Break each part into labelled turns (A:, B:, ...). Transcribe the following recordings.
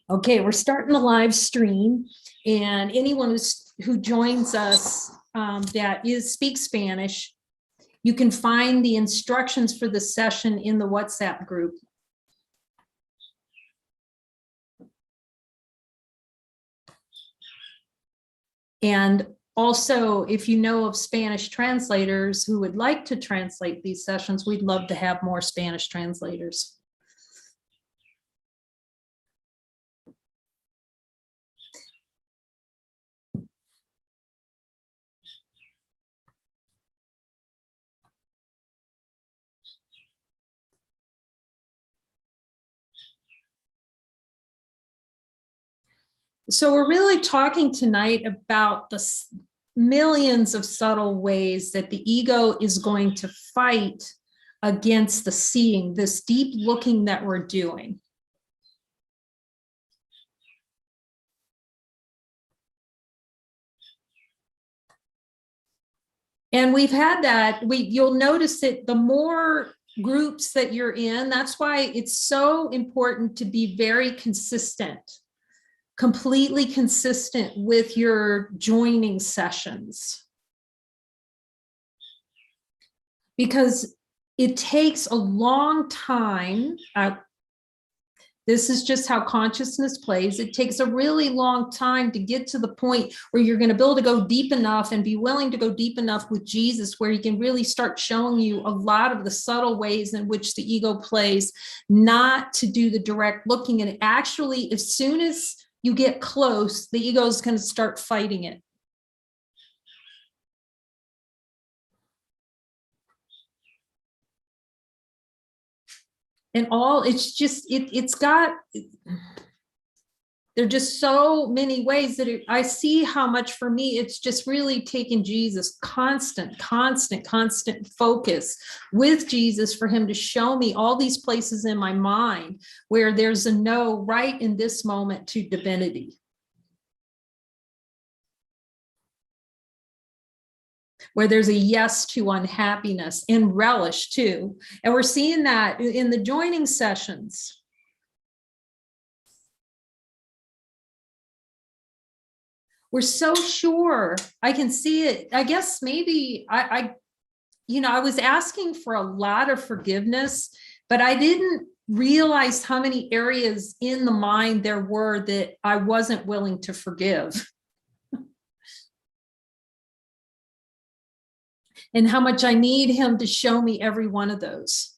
A: Okay, we're starting the live stream, and anyone who joins us that speaks Spanish, you can find the instructions for the session in the WhatsApp group. And also, if you know of Spanish translators who would like to translate these sessions, we'd love to have more Spanish translators. So we're really talking tonight about the millions of subtle ways that the ego is going to fight against the seeing, this deep looking that we're doing. And we've had that, you'll notice that the more groups that you're in, that's why it's so important to be very consistent, completely consistent with your joining sessions. Because it takes a long time. This is just how consciousness plays. It takes a really long time to get to the point where you're going to be able to go deep enough and be willing to go deep enough with Jesus, where he can really start showing you a lot of the subtle ways in which the ego plays, not to do the direct looking. And actually, as soon as you get close, the ego is going to start fighting it. And it's just, there are just so many ways that I see how much for me, it's just really taken Jesus, constant focus with Jesus for him to show me all these places in my mind where there's a no right in this moment to divinity. Where there's a yes to unhappiness and relish too. And we're seeing that in the joining sessions. We're so sure. I can see it. I guess maybe I was asking for a lot of forgiveness, but I didn't realize how many areas in the mind there were that I wasn't willing to forgive. And how much I need him to show me every one of those.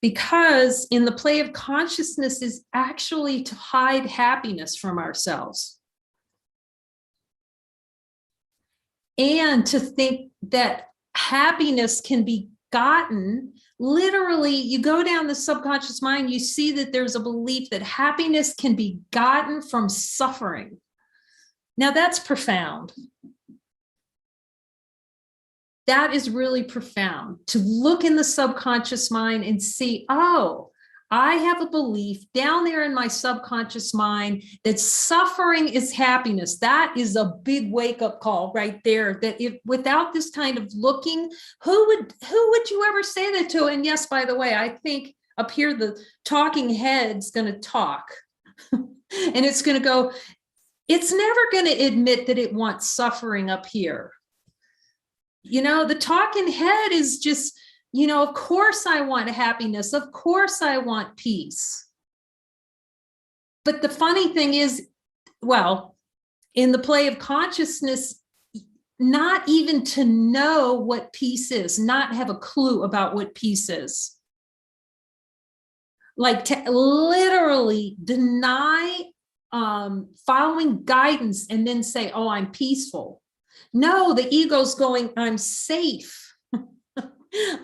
A: Because in the play of consciousness is actually to hide happiness from ourselves. And to think that happiness can be gotten, literally, you go down the subconscious mind, you see that there's a belief that happiness can be gotten from suffering. Now that's profound. That is really profound, to look in the subconscious mind and see, oh, I have a belief down there in my subconscious mind that suffering is happiness. That is a big wake-up call right there, that if without this kind of looking, who would you ever say that to? And yes, by the way, I think up here the talking head's going to talk and it's going to go, it's never going to admit that it wants suffering up here. The talking head is just, of course I want happiness. Of course I want peace. But the funny thing is, well, in the play of consciousness, not even to know what peace is, not have a clue about what peace is. Like to literally deny following guidance and then say, oh, I'm peaceful. No, the ego's going, I'm safe.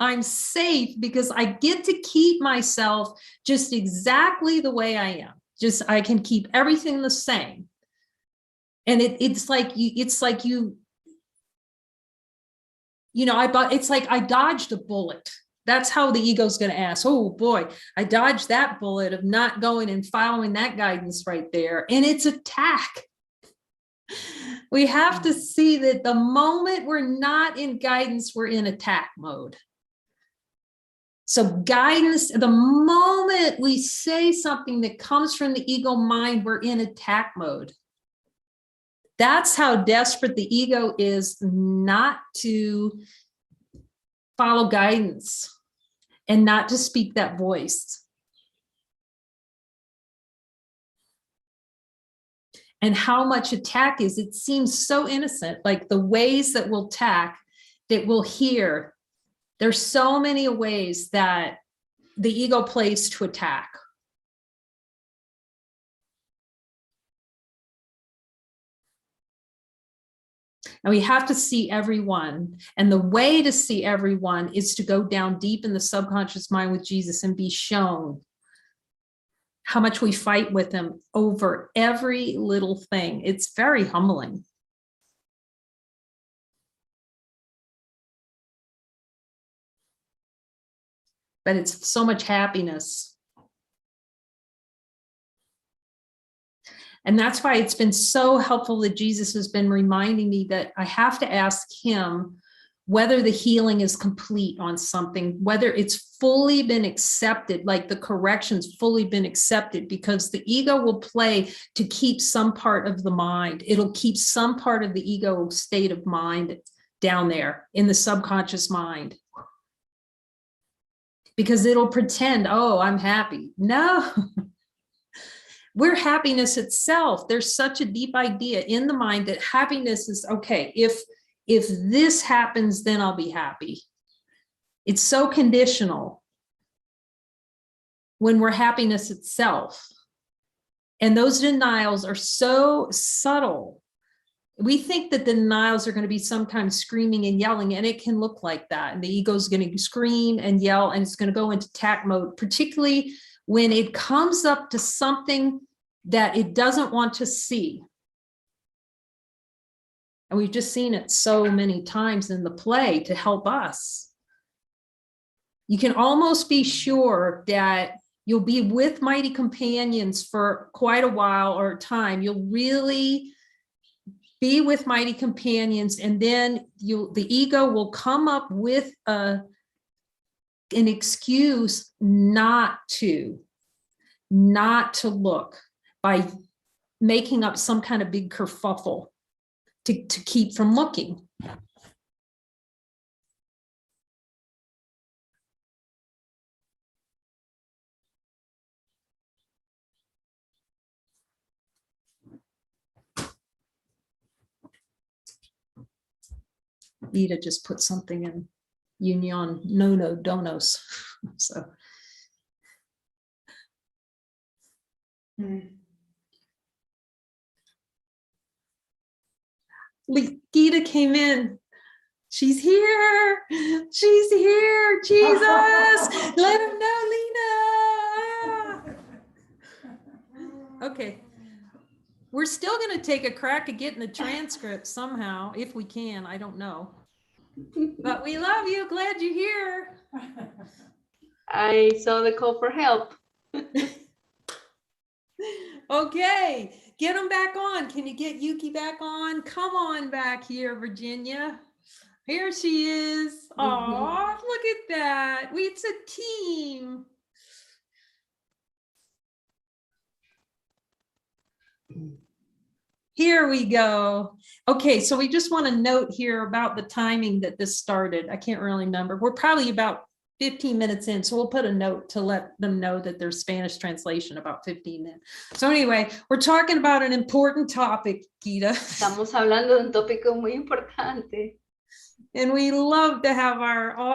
A: I'm safe because I get to keep myself just exactly the way I am. Just, I can keep everything the same. And it's like I dodged a bullet. That's how the ego's going to ask, oh boy, I dodged that bullet of not going and following that guidance right there. And it's attack. We have to see that the moment we're not in guidance, we're in attack mode. So guidance, the moment we say something that comes from the ego mind, we're in attack mode. That's how desperate the ego is not to follow guidance and not to speak that voice. And how much attack is, it seems so innocent, like the ways that we'll attack, that we'll hear. There's so many ways that the ego plays to attack. And we have to see everyone. And the way to see everyone is to go down deep in the subconscious mind with Jesus and be shown how much we fight with him over every little thing. It's very humbling. But it's so much happiness. And that's why it's been so helpful that Jesus has been reminding me that I have to ask him whether the healing is complete on something, whether it's fully been accepted, like the correction's fully been accepted, because the ego will play to keep some part of the mind. It'll keep some part of the ego state of mind down there in the subconscious mind. Because it'll pretend, oh, I'm happy. No. We're happiness itself. There's such a deep idea in the mind that happiness is, okay, if this happens, then I'll be happy. It's so conditional when we're happiness itself. And those denials are so subtle. We think that the denials are going to be sometimes screaming and yelling, and it can look like that. And the ego is going to scream and yell, and it's going to go into attack mode, particularly when it comes up to something that it doesn't want to see. And we've just seen it so many times in the play to help us. You can almost be sure that you'll be with mighty companions for quite a while or time. You'll really be with mighty companions, and then the ego will come up with an excuse not to look by making up some kind of big kerfuffle to keep from looking. Yidah just put something in Unionn, no donos. So. Yidah came in. She's here. She's here. Jesus. Let him know, Lena. Okay. We're still going to take a crack at getting the transcript somehow, if we can. I don't know. But we love you. Glad you're here.
B: I saw the call for help.
A: Okay. Get them back on. Can you get Yuki back on? Come on back here, Virginia. Here she is. Oh, look at that. It's a team. Here we go. Okay, so we just want to note here about the timing that this started. I can't really remember. We're probably about 15 minutes in, so we'll put a note to let them know that there's Spanish translation about 15 minutes. So anyway, we're talking about an important topic, Yidah.
B: Estamos hablando de un tópico muy importante.
A: And we love to have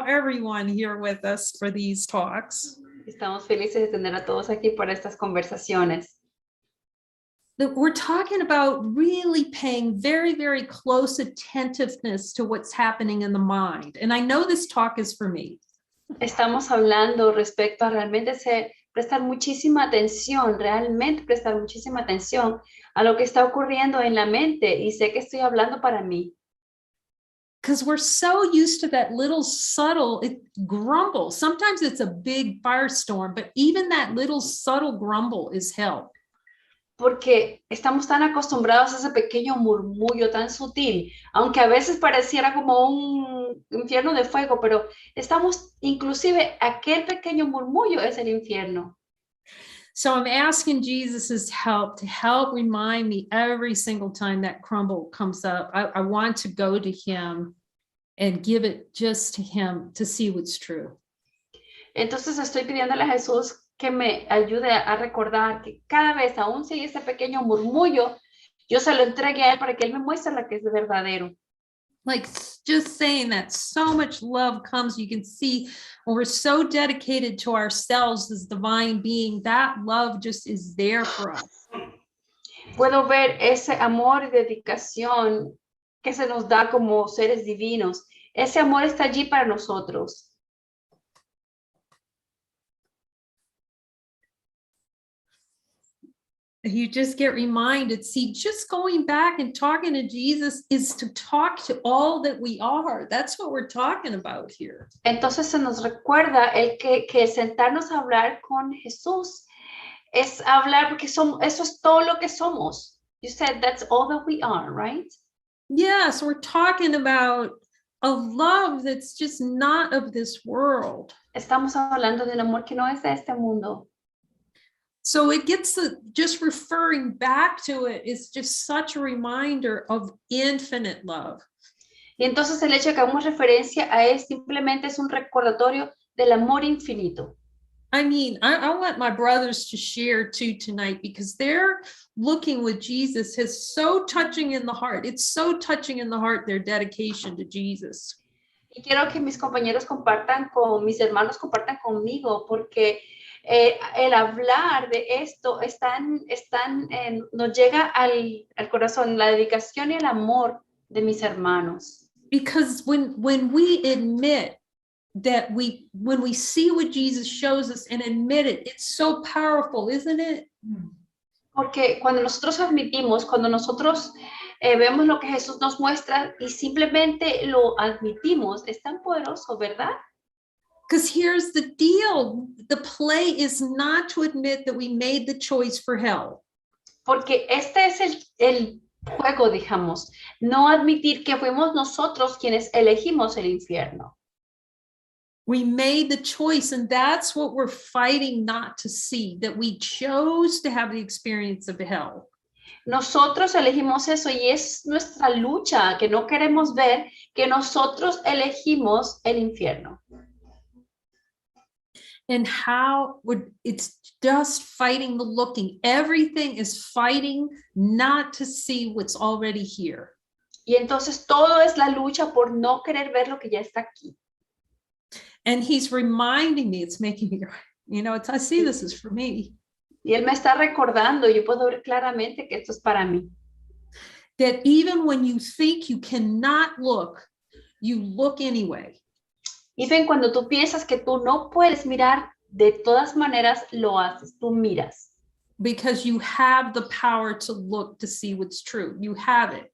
A: everyone here with us for these talks.
B: Estamos felices de tener a todos aquí para estas conversaciones.
A: We're talking about really paying very, very close attentiveness to what's happening in the mind. And I know this talk is for me.
B: Estamos hablando respecto a realmente prestar muchísima atención, realmente prestar muchísima atención a lo que está ocurriendo en la mente, y sé que estoy hablando para mí.
A: Because we're so used to that little subtle grumble. Sometimes it's a big firestorm, but even that little subtle grumble is hell.
B: Porque estamos tan acostumbrados a ese pequeño murmullo tan sutil, aunque a veces pareciera como un infierno de fuego, pero estamos, inclusive, aquel pequeño murmullo es el infierno.
A: So I'm asking Jesus's help to help remind me every single time that crumble comes up. I want to go to him and give it just to him to see what's true.
B: Entonces estoy pidiéndole a Jesús que me ayude a recordar que cada vez, aún si hay ese pequeño murmullo, yo se lo entregue a él para que él me muestre lo que es verdadero.
A: Like just saying that so much love comes, you can see when we're so dedicated to ourselves as divine being, that love just is there for us.
B: Puedo ver ese amor y dedicación que se nos da como seres divinos. Ese amor está allí para nosotros.
A: You just get reminded, see, just going back and talking to Jesus is to talk to all that we are. That's what we're talking about here.
B: Entonces se nos recuerda el que sentarnos a hablar con Jesús es hablar porque eso es todo lo que somos. You said that's all that we are, right?
A: Yes, we're talking about a love that's just not of this world.
B: Estamos hablando de un amor que no es de este mundo.
A: So it gets just referring back to it is just such a reminder of infinite love.
B: Y entonces el hecho de que hagamos referencia a él simplemente es un recordatorio del amor infinito.
A: I mean, I want my brothers to share too tonight because they're looking with Jesus is so touching in the heart. It's so touching in the heart, their dedication to Jesus.
B: Y quiero que mis compañeros compartan mis hermanos compartan conmigo porque el hablar de esto nos llega al corazón, la dedicación y el amor de mis hermanos.
A: Because when we admit that when we see what Jesus shows us and admit it, it's so powerful, isn't it?
B: Porque cuando nosotros admitimos, cuando nosotros vemos lo que Jesús nos muestra y simplemente lo admitimos, es tan poderoso, ¿verdad?
A: Because here's the deal. The play is not to admit that we made the choice for hell.
B: Porque este es el juego, digamos. No admitir que fuimos nosotros quienes elegimos el infierno.
A: We made the choice, and that's what we're fighting not to see, that we chose to have the experience of hell.
B: Nosotros elegimos eso y es nuestra lucha, que no queremos ver que nosotros elegimos el infierno.
A: And how it's just fighting the looking. Everything is fighting not to see what's already here.
B: Y entonces todo es la lucha por no querer ver lo que ya está aquí.
A: And he's reminding me, it's making me, I see this is for me.
B: Y él me está recordando, yo puedo ver claramente que esto es para mí.
A: That even when you think you cannot look, you look anyway.
B: Even cuando tú piensas que tú no puedes mirar, de todas maneras lo haces, tú miras.
A: Because you have the power to look to see what's true. You have it.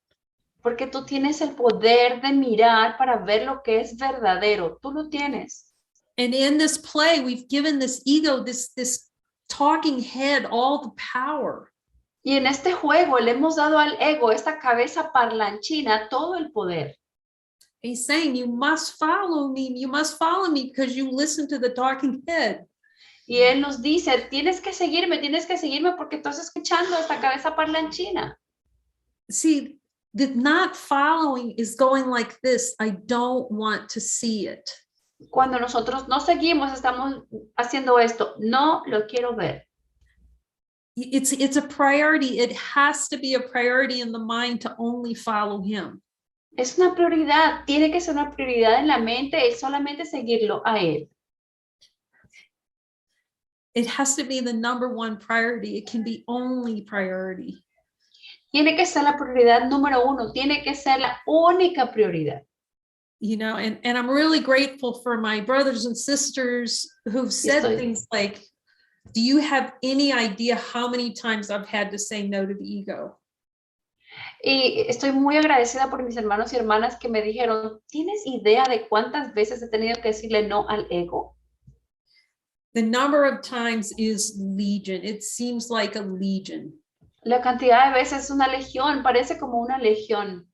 B: Porque tú tienes el poder de mirar para ver lo que es verdadero. Tú lo tienes.
A: And in this play, we've given this ego, this talking head, all the power.
B: Y en este juego le hemos dado al ego, esta cabeza parlanchina, todo el poder.
A: He's saying, you must follow me because you listen to the talking head.
B: Y él nos dice, tienes que seguirme porque estás escuchando esta cabeza parlanchina.
A: See, the not following is going like this. I don't want to see it.
B: Cuando nosotros no seguimos, estamos haciendo esto. No lo quiero ver.
A: It's a priority. It has to be a priority in the mind to only follow him.
B: Es una prioridad, tiene que ser una prioridad en la mente, es solamente seguirlo a él.
A: It has to be the number one priority. It can be only priority.
B: Tiene que ser la prioridad número uno, tiene que ser la única prioridad.
A: And I'm really grateful for my brothers and sisters who've said things like, do you have any idea how many times I've had to say no to the ego?
B: Y estoy muy agradecida por mis hermanos y hermanas que me dijeron, ¿tienes idea de cuántas veces he tenido que decirle no al ego?
A: The number of times is legion. It seems like a legion.
B: La cantidad de veces es una legión, parece como una legión.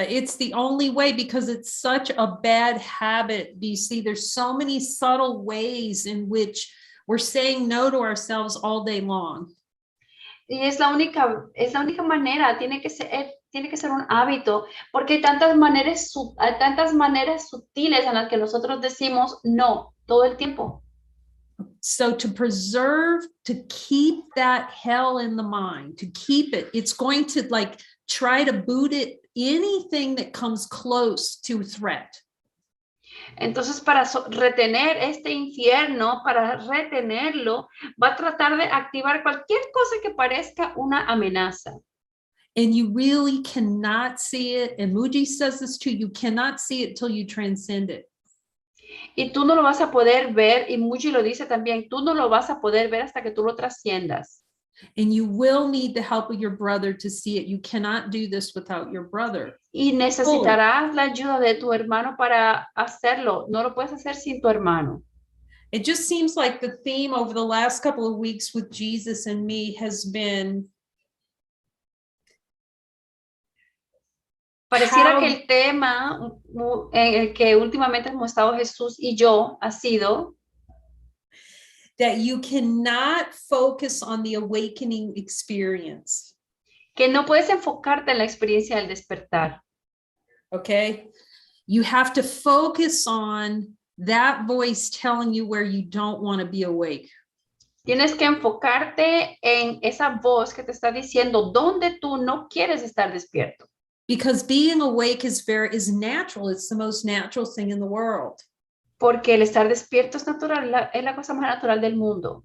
A: It's the only way because it's such a bad habit. Do you see? There's so many subtle ways in which we're saying no to ourselves all day long.
B: Y es la única manera, tiene que ser un hábito, porque hay tantas maneras sutiles en las que nosotros decimos no todo el tiempo.
A: So to preserve, to keep that hell in the mind, to keep it, it's going to like try to boot it, anything that comes close to threat.
B: Entonces, para retener este infierno, para retenerlo, va a tratar de activar cualquier cosa que parezca una amenaza.
A: And you really cannot see it. And Muji says this too, you cannot see it till you transcend it.
B: Y tú no lo vas a poder ver, y Muji lo dice también, tú no lo vas a poder ver hasta que tú lo trasciendas.
A: And you will need the help of your brother to see it. You cannot do this without your brother.
B: Y necesitarás la ayuda de tu hermano para hacerlo. No lo puedes hacer sin tu hermano.
A: It just seems like the theme over the last couple of weeks with Jesus and me has been
B: Pareciera que el tema en el que últimamente hemos estado Jesús y yo ha sido
A: that you cannot focus on the awakening experience.
B: Que no puedes enfocarte en la experiencia del despertar.
A: Okay? You have to focus on that voice telling you where you don't want to be awake.
B: Tienes que enfocarte en esa voz que te está diciendo dónde tú no quieres estar despierto.
A: Because being awake is natural. It's the most natural thing in the world.
B: Porque el estar despierto es natural, es la cosa más natural del mundo.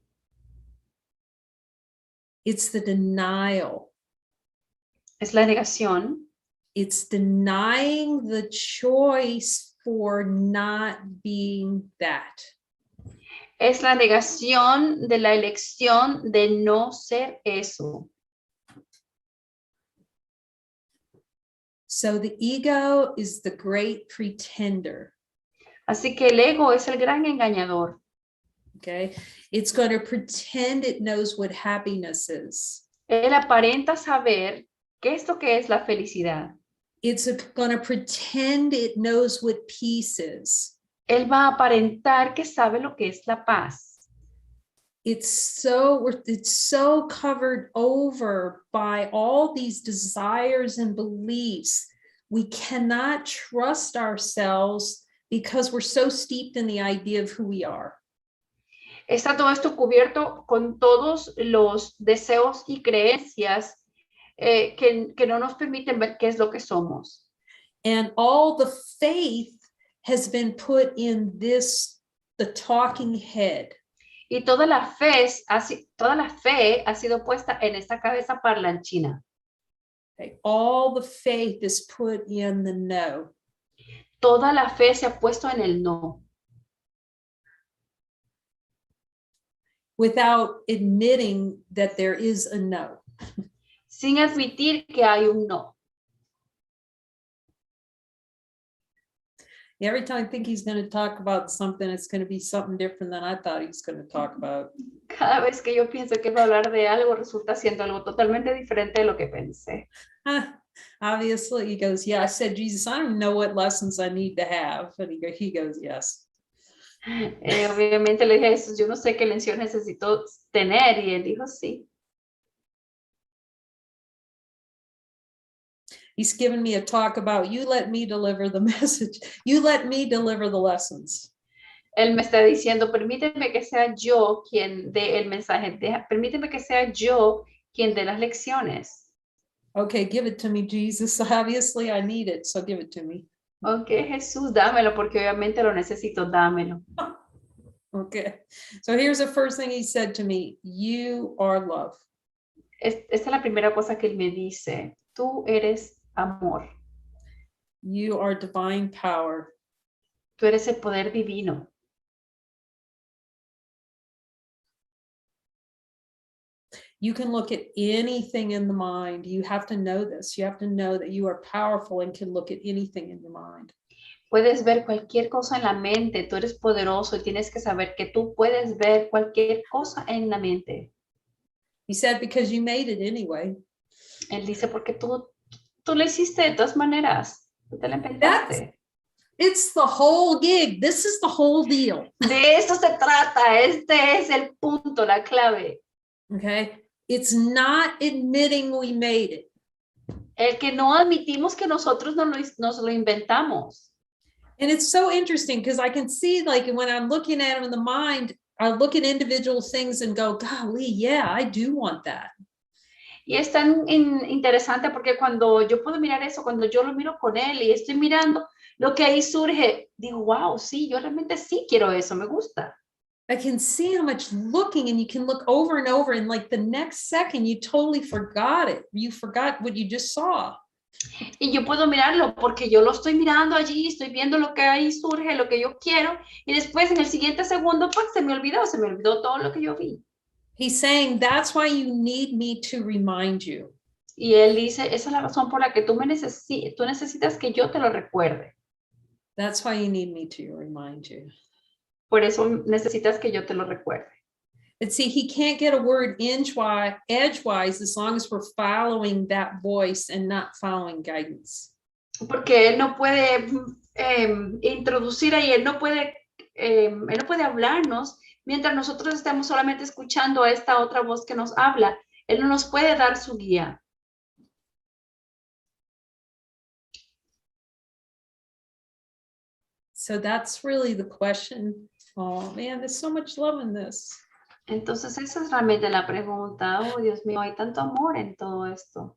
A: It's the denial.
B: Es la negación.
A: It's denying the choice for not being that.
B: Es la negación de la elección de no ser eso.
A: So the ego is the great pretender.
B: Así que el ego es el gran engañador.
A: Okay, it's going to pretend it knows what happiness is.
B: Él aparenta saber qué es lo que es la felicidad.
A: It's going to pretend it knows what peace is.
B: Él va a aparentar que sabe lo que es la paz.
A: It's so covered over by all these desires and beliefs. We cannot trust ourselves because we're so steeped in the idea of who we are.
B: Está todo esto cubierto con todos los deseos y creencias que no nos permiten ver qué es lo que somos.
A: And all the faith has been put in the talking head.
B: Y toda la fe ha sido puesta en esta cabeza parlanchina.
A: Okay. All the faith is put in the no.
B: Toda la fe se ha puesto en el no.
A: Without admitting that there is a no.
B: Sin admitir que hay un no.
A: Every time I think he's going to talk about something, it's going to be something different than I thought he was going to talk about.
B: Cada vez que yo pienso que va a hablar de algo, resulta siendo algo totalmente diferente de lo que pensé.
A: Obviously, he goes, yeah, I said, Jesus, I don't know what lessons I need to have. And he goes, yes.
B: Obviamente le dije a Jesús, yo no sé qué lección necesito tener. Y él dijo, sí.
A: He's given me a talk about, you let me deliver the message. You let me deliver the lessons.
B: Él me está diciendo, permíteme que sea yo quien dé el mensaje. Permíteme que sea yo quien dé las lecciones.
A: Okay, give it to me, Jesus. Obviously, I need it, so give it to me.
B: Okay, Jesús, dámelo, porque obviamente lo necesito, dámelo.
A: Okay, so here's the first thing he said to me. You are love.
B: Esta es la primera cosa que él me dice. Tú eres amor.
A: You are divine power.
B: Tú eres el poder divino.
A: You can look at anything in the mind. You have to know this. You have to know that you are powerful and can look at anything in your mind.
B: Puedes ver cualquier cosa en la mente. Tú eres poderoso y tienes que saber que tú puedes ver cualquier cosa en la mente.
A: He said, because you made it anyway.
B: Él dice, porque tú lo hiciste de todas maneras. Tú te la inventaste.
A: It's the whole gig. This is the whole deal.
B: De esto se trata. Este es el punto, la clave.
A: Okay. It's not admitting we made it.
B: El que no admitimos que nosotros nos lo inventamos.
A: And it's so interesting because I can see, like, when I'm looking at them in the mind, I look at individual things and go, golly, yeah, I do want that.
B: Y es tan interesante porque cuando yo puedo mirar eso, cuando yo lo miro con él y estoy mirando lo que ahí surge, digo, wow, sí, yo realmente sí quiero eso, me gusta.
A: I can see how much looking, and you can look over and over, and like the next second, you totally forgot it. You forgot what you just saw.
B: Y yo puedo mirarlo porque yo lo estoy mirando allí, estoy viendo lo que ahí surge, lo que yo quiero, y después en el siguiente segundo, pues se me olvidó todo lo que yo vi.
A: He's saying that's why you need me to remind you.
B: Y él dice, esa es la razón por la que tú necesitas que yo te lo recuerde.
A: That's why you need me to remind you.
B: Por eso necesitas que yo te lo recuerde.
A: But see, he can't get a word edgewise as long as we're following that voice and not following guidance.
B: Porque él no puede introducir ahí, él no puede hablarnos mientras nosotros estemos solamente escuchando a esta otra voz que nos habla. Él no nos puede dar su guía.
A: So that's really the question. Oh man, there's so much love in this.
B: Entonces esa es realmente la pregunta. Oh, Dios mío, hay tanto amor en todo esto.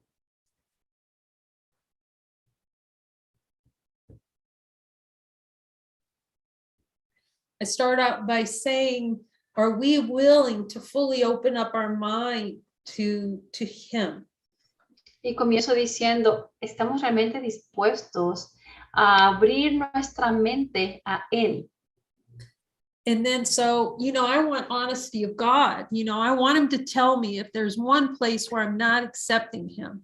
A: I start out by saying, are we willing to fully open up our mind to him?
B: Y comienzo diciendo, ¿estamos realmente dispuestos a abrir nuestra mente a él?
A: And then, so, I want honesty of God. I want him to tell me if there's one place where I'm not accepting him.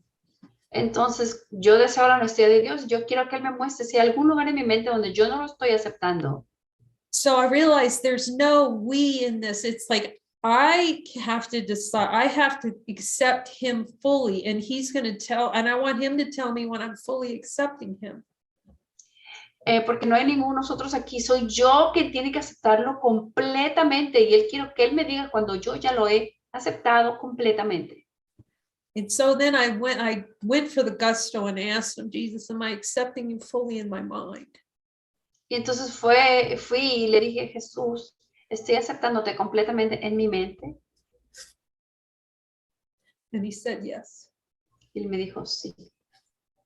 B: Entonces, yo deseo la honestidad de Dios. Yo quiero que él me muestre si hay algún lugar en mi mente donde yo no lo estoy aceptando.
A: So I realized there's no we in this. It's like, I have to decide, I have to accept him fully, and he's going to tell, and I want him to tell me when I'm fully accepting him.
B: Porque no hay ninguno de nosotros aquí, soy yo quien tiene que aceptarlo completamente y él quiero que él me diga cuando yo ya lo he aceptado completamente.
A: And so then I went for the gusto and asked him, Jesus, am I accepting you fully in my mind?
B: Y entonces fui y le dije, Jesús, estoy aceptándote completamente en mi mente.
A: And he said, yes.
B: Y él me dijo, sí.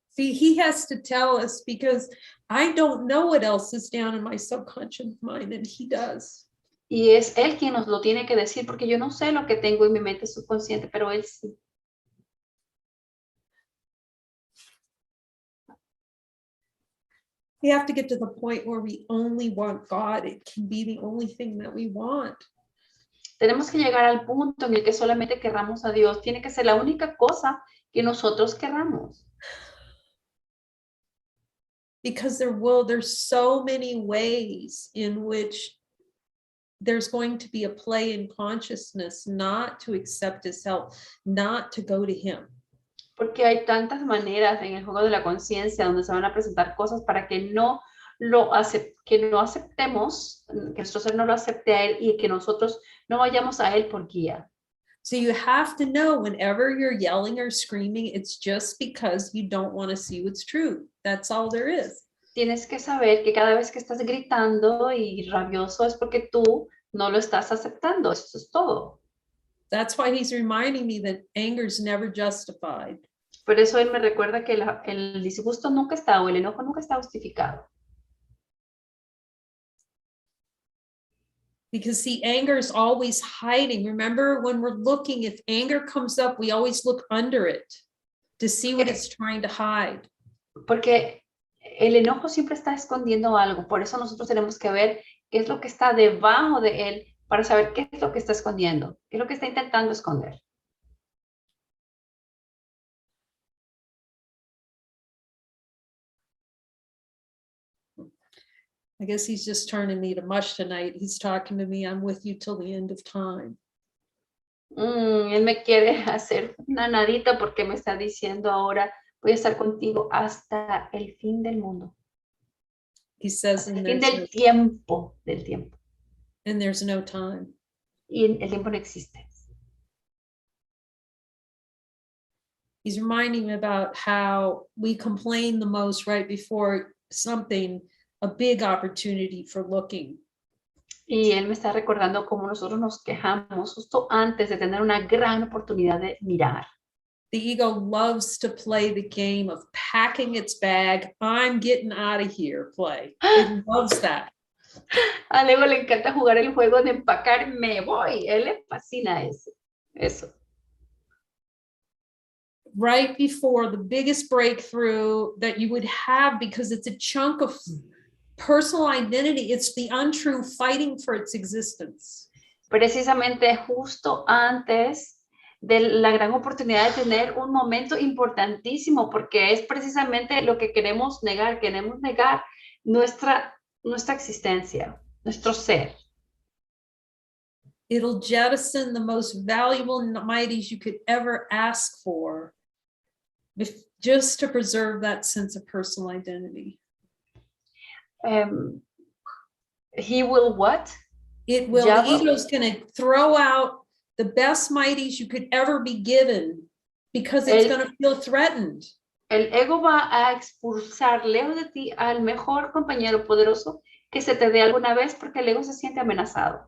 A: See, he has to tell us because I don't know what else is down in my subconscious mind, and he does.
B: Y es él quien nos lo tiene que decir porque yo no sé lo que tengo en mi mente subconsciente, pero él sí.
A: We have to get to the point where we only want God. It can be the only thing that we want.
B: Tenemos que llegar al punto en el que solamente querramos a Dios. Tiene que ser la única cosa que nosotros querramos.
A: Because there's so many ways in which there's going to be a play in consciousness not to accept his help, not to go to him.
B: Porque hay tantas maneras en el juego de la conciencia donde se van a presentar cosas para que no aceptemos, que nuestro ser no lo acepte a él y que nosotros no vayamos a él por guía.
A: So you have to know whenever you're yelling or screaming, it's just because you don't want to see what's true. That's all there is.
B: Tienes que saber que cada vez que estás gritando y rabioso es porque tú no lo estás aceptando. Eso es todo.
A: That's why he's reminding me that anger is never justified.
B: Por eso él me recuerda que el disgusto nunca está, o el enojo nunca está justificado.
A: Because see, anger is always hiding. Remember, when we're looking, if anger comes up, we always look under it to see what it's trying to hide.
B: Porque el enojo siempre está escondiendo algo. Por eso nosotros tenemos que ver qué es lo que está debajo de él para saber qué es lo que está escondiendo, qué es lo que está intentando esconder.
A: I guess he's just turning me to mush tonight. He's talking to me, I'm with you till the end of time.
B: Él me quiere hacer una nadita porque me está diciendo ahora, voy a estar contigo hasta el fin del mundo.
A: He says,
B: Hasta el
A: and
B: fin
A: there's
B: del
A: no,
B: tiempo, del tiempo.
A: and there's no time.
B: Y el tiempo no existe.
A: He's reminding me about how we complain the most right before something, a big opportunity for looking.
B: Y él me está recordando cómo nosotros nos quejamos justo antes de tener una gran oportunidad de mirar.
A: The ego loves to play the game of packing its bag, I'm getting out of here play. It loves that.
B: Al ego le encanta jugar el juego de empacar, me voy. Él le fascina eso.
A: Right before the biggest breakthrough that you would have, because it's a chunk of personal identity, it's the untrue fighting for its existence.
B: Precisamente justo antes de la gran oportunidad de tener un momento importantísimo, porque es precisamente lo que queremos negar nuestra existencia, nuestro ser.
A: It'll jettison the most valuable mighties you could ever ask for, just to preserve that sense of personal identity.
B: He will what?
A: It will, the ego's going to throw out the best mighties you could ever be given because it's going to feel threatened.
B: El ego va a expulsar lejos de ti al mejor compañero poderoso que se te dé alguna vez porque el ego se siente amenazado.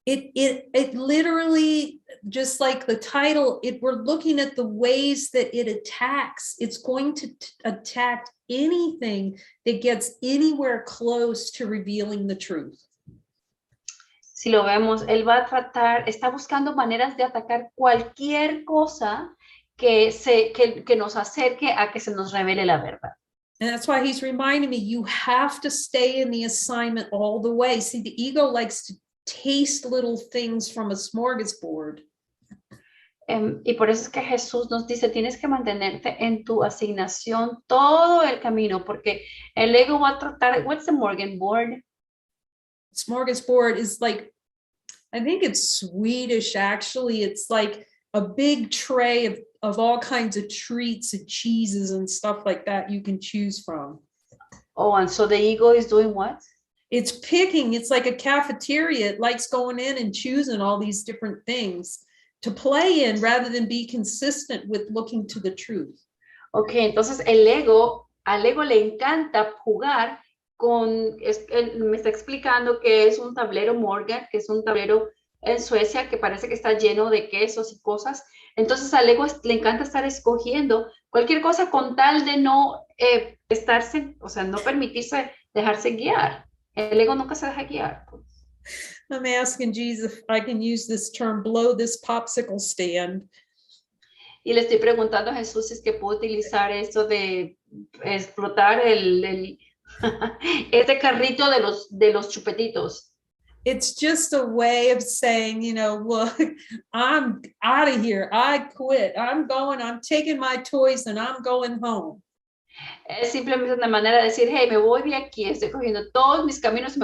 A: It literally, just like the title, we're looking at the ways that it attacks. It's going to attack anything that gets anywhere close to revealing the truth.
B: Si lo vemos, él va a tratar, está buscando maneras de atacar cualquier cosa que nos acerque a que se nos revele la verdad.
A: And that's why he's reminding me, you have to stay in the assignment all the way. See, the ego likes to taste little things from a smorgasbord.
B: Y por eso es que Jesús nos dice, tienes que mantenerte en tu asignación todo el camino, porque el ego va a tratar, what's the smorgasbord?
A: Smorgasbord is like, I think it's Swedish, actually. It's like a big tray of all kinds of treats and cheeses and stuff like that you can choose from.
B: Oh, and so the ego is doing what?
A: It's picking. It's like a cafeteria. It likes going in and choosing all these different things to play in rather than be consistent with looking to the truth.
B: Okay, entonces al ego le encanta jugar con, él me está explicando que es un tablero Morgan, que es un tablero en Suecia que parece que está lleno de quesos y cosas. Entonces al ego le encanta estar escogiendo cualquier cosa con tal de no no permitirse dejarse guiar. El ego nunca se deja guiar.
A: I'm asking Jesus if I can use this term, blow this popsicle stand.
B: Y le estoy preguntando a Jesús si es que puedo utilizar esto de explotar este carrito de los chupetitos.
A: It's just a way of saying, look, I'm out of here. I quit. I'm taking my toys and I'm going home.
B: Es simplemente una manera de decir, hey, me voy de aquí, estoy cogiendo todos mis caminos,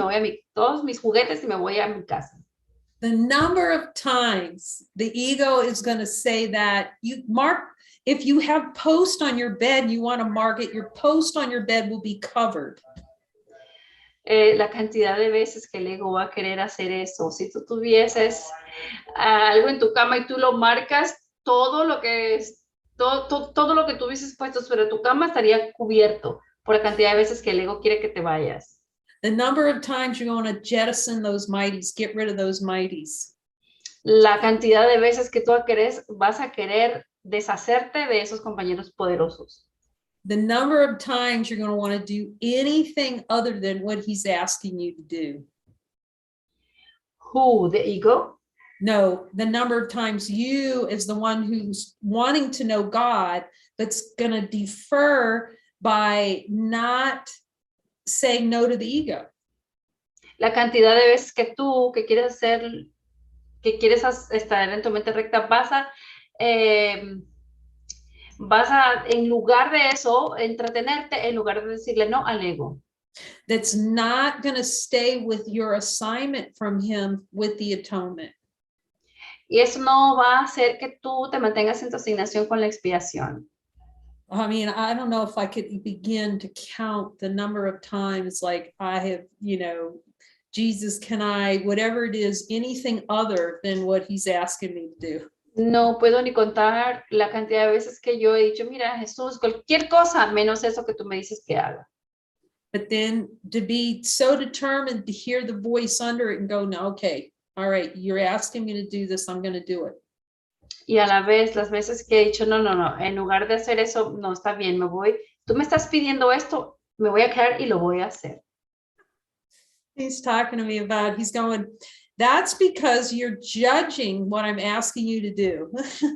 B: todos mis juguetes y me voy a mi casa.
A: The number of times the ego is going to say that, if you have post on your bed, you want to mark it, your post on your bed will be covered.
B: La cantidad de veces que el ego va a querer hacer eso. Si tú tuvieses algo en tu cama y tú lo marcas, todo lo que tú hubieses puesto sobre tu cama estaría cubierto por la cantidad de veces que el ego quiere que te vayas.
A: The number of times you're going to jettison those mighties, get rid of those mighties.
B: La cantidad de veces que tú vas a querer deshacerte de esos compañeros poderosos.
A: The number of times you're going to want to do anything other than what he's asking you to do.
B: Who, the ego?
A: No, the number of times you, as the one who's wanting to know God, that's going to defer by not saying no to the ego.
B: La cantidad de veces que tú, que quieres estar en tu mente recta, vas a, en lugar de eso, entretenerte, en lugar de decirle no al ego.
A: That's not going to stay with your assignment from him with the atonement.
B: Y eso no va a hacer que tú te mantengas en tu asignación con la expiación.
A: I mean, I don't know if I could begin to count the number of times like I have, Jesus, can I, whatever it is, anything other than what he's asking me to do.
B: No puedo ni contar la cantidad de veces que yo he dicho, mira, Jesús, cualquier cosa menos eso que tú me dices que haga.
A: But then to be so determined to hear the voice under it and go, no, okay, all right, you're asking me to do this, I'm going to do it.
B: Y a la vez, las veces que he dicho, no, en lugar de hacer eso, no, está bien, me voy. Tú me estás pidiendo esto, me voy a quedar y lo voy a hacer.
A: He's talking to me about, he's going, that's because you're judging what I'm asking you to do.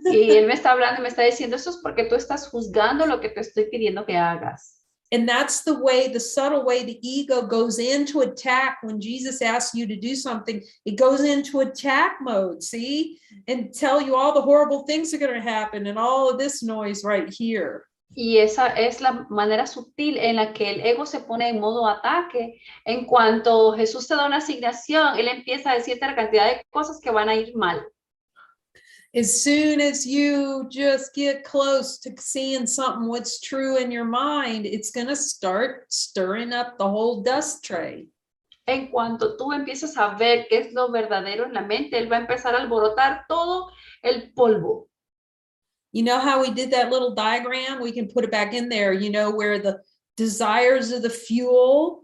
B: Y él me está hablando y me está diciendo, eso es porque tú estás juzgando lo que te estoy pidiendo que hagas.
A: And that's the way, the subtle way the ego goes into attack when Jesus asks you to do something. It goes into attack mode, see? And tell you all the horrible things are going to happen and all of this noise right here.
B: Y esa es la manera sutil en la que el ego se pone en modo ataque. En cuanto Jesús te da una asignación, él empieza a decirte la cantidad de cosas que van a ir mal.
A: As soon as you just get close to seeing something what's true in your mind, it's going to start stirring up the whole dust tray.
B: En cuanto tú empiezas a ver qué es lo verdadero en la mente, él va a empezar a alborotar todo el polvo.
A: You know how we did that little diagram? We can put it back in there, where the desires of the fuel.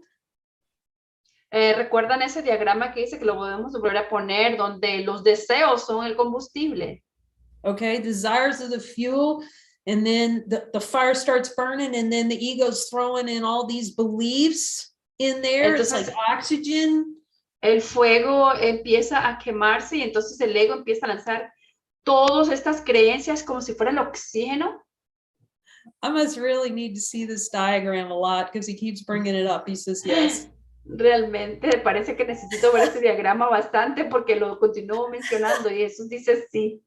B: ¿Recuerdan ese diagrama que dice que lo podemos volver a poner donde los deseos son el combustible?
A: Okay, desires of the fuel, and then the fire starts burning, and then the ego's throwing in all these beliefs in there. Entonces, it's like oxygen.
B: El fuego empieza a quemarse y entonces el ego empieza a lanzar todas estas creencias como si fuera el oxígeno.
A: I must really need to see this diagram a lot because he keeps bringing it up. He says, yes.
B: Realmente parece que necesito ver este diagrama bastante porque lo continúo mencionando y Jesús dice sí.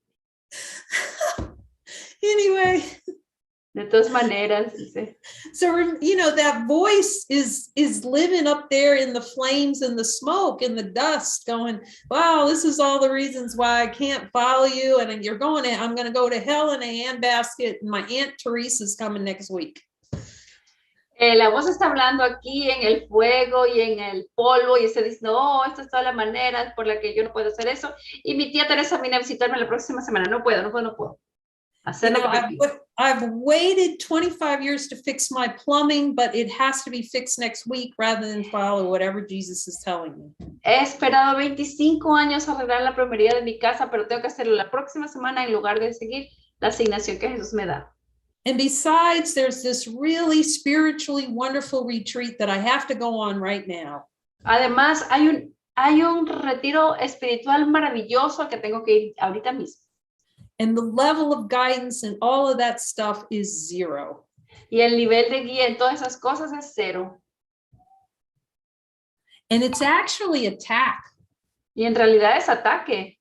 A: Anyway.
B: De todas maneras, dice.
A: So, that voice is living up there in the flames and the smoke and the dust going, wow, this is all the reasons why I can't follow you. And I'm going to go to hell in a handbasket. And my Aunt Teresa's coming next week.
B: La voz está hablando aquí en el fuego y en el polvo y se dice, no, esta es toda la manera por la que yo no puedo hacer eso. Y mi tía Teresa viene a visitarme la próxima semana. No puedo.
A: I've waited 25 years to fix my plumbing, but it has to be fixed next week rather than follow whatever Jesus is telling me.
B: He esperado 25 años a arreglar la plomería de mi casa, pero tengo que hacerlo la próxima semana en lugar de seguir la asignación que Jesús me da.
A: And besides, there's this really spiritually wonderful retreat that I have to go on right now.
B: Además, hay un retiro espiritual maravilloso que tengo que ir ahorita mismo.
A: And the level of guidance and all of that stuff is zero.
B: Y el nivel de guía en todas esas cosas es cero.
A: And it's actually attack.
B: Y en realidad es ataque.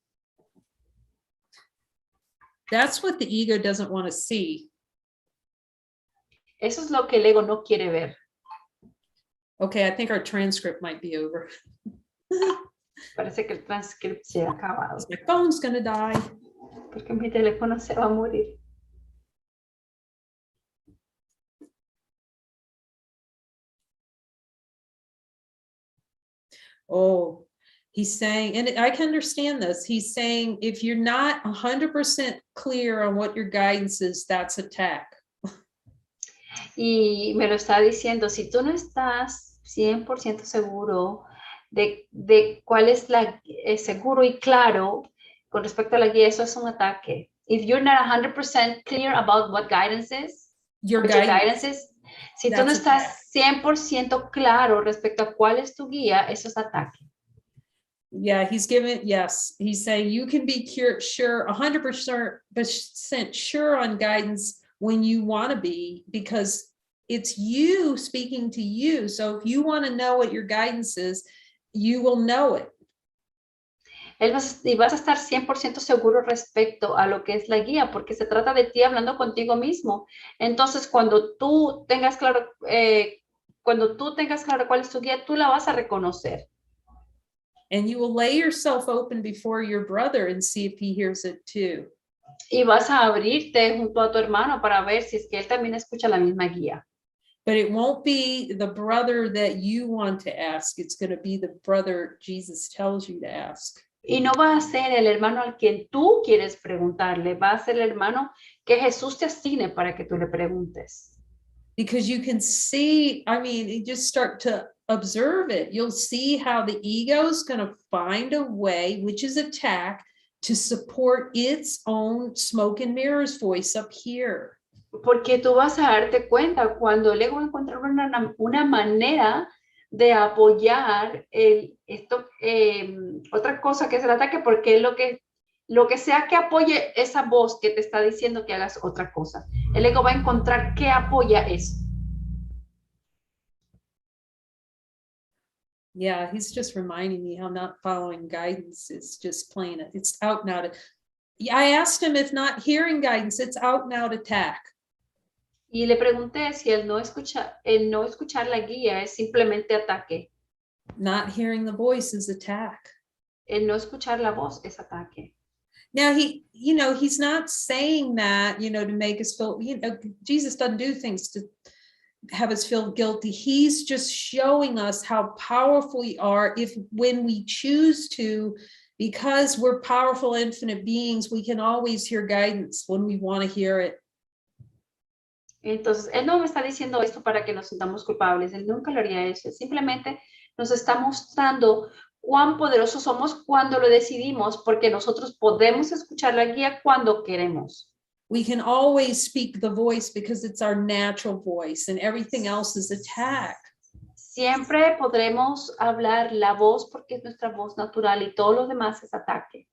A: That's what the ego doesn't want to see.
B: Eso es lo que el ego no quiere ver.
A: Okay, I think our transcript might be over.
B: Parece que el transcript se ha acabado.
A: My phone's gonna die.
B: Porque mi teléfono se va a morir.
A: Oh, he's saying, and I can understand this. He's saying, if you're not 100% clear on what your guidance is, that's attack.
B: Y me lo está diciendo, si tú no estás 100% seguro de cuál es seguro y claro con respecto a la guía, eso es un ataque. If you're not 100% clear about what guidance is,
A: Your guidance
B: is, si tú no estás 100% claro respecto a cuál es tu guía, eso es ataque.
A: Yeah, he's saying you can be sure, 100% sure on guidance when you want to be, because it's you speaking to you. So if you want to know what your guidance is, you will know it.
B: Y vas a estar 100% seguro respecto a lo que es la guía, porque se trata de ti hablando contigo mismo. Entonces, cuando tú tengas claro cuál es tu guía, tú la vas a reconocer.
A: And you will lay yourself open before your brother and see if he hears it too.
B: Y vas a abrirte junto a tu hermano para ver si es que él también escucha la misma guía.
A: But it won't be the brother that you want to ask. It's going to be the brother Jesus tells you to ask.
B: Y no va a ser el hermano al quien tú quieres preguntarle, va a ser el hermano que Jesús te asigne para que tú le preguntes.
A: Because you can see, I mean, you just start to observe it. You'll see how the ego is going to find a way, which is attack, to support its own smoke and mirrors voice up here.
B: Porque tú vas a darte cuenta cuando el ego va a encontrar una manera de apoyar otra cosa que es el ataque, porque lo que sea que apoye esa voz que te está diciendo que hagas otra cosa. El ego va a encontrar qué apoya eso.
A: Yeah, he's just reminding me how not following guidance is just plain, it's out and out. I asked him if not hearing guidance, it's out and out attack.
B: Y le pregunté si el no escuchar la guía es simplemente ataque.
A: Not hearing the voice is attack.
B: El no escuchar la voz es ataque.
A: Now he's not saying that, to make us feel, Jesus doesn't do things to have us feel guilty. He's just showing us how powerful we are when we choose to, because we're powerful infinite beings, we can always hear guidance when we want to hear it.
B: Entonces, él no me está diciendo esto para que nos sintamos culpables. Él nunca lo haría eso. Simplemente nos está mostrando cuán poderosos somos cuando lo decidimos, porque nosotros podemos escuchar la guía cuando queremos.
A: We can always speak the voice because it's our natural voice, and everything else is attack.
B: Siempre podremos hablar la voz porque es nuestra voz natural y todo lo demás es ataque.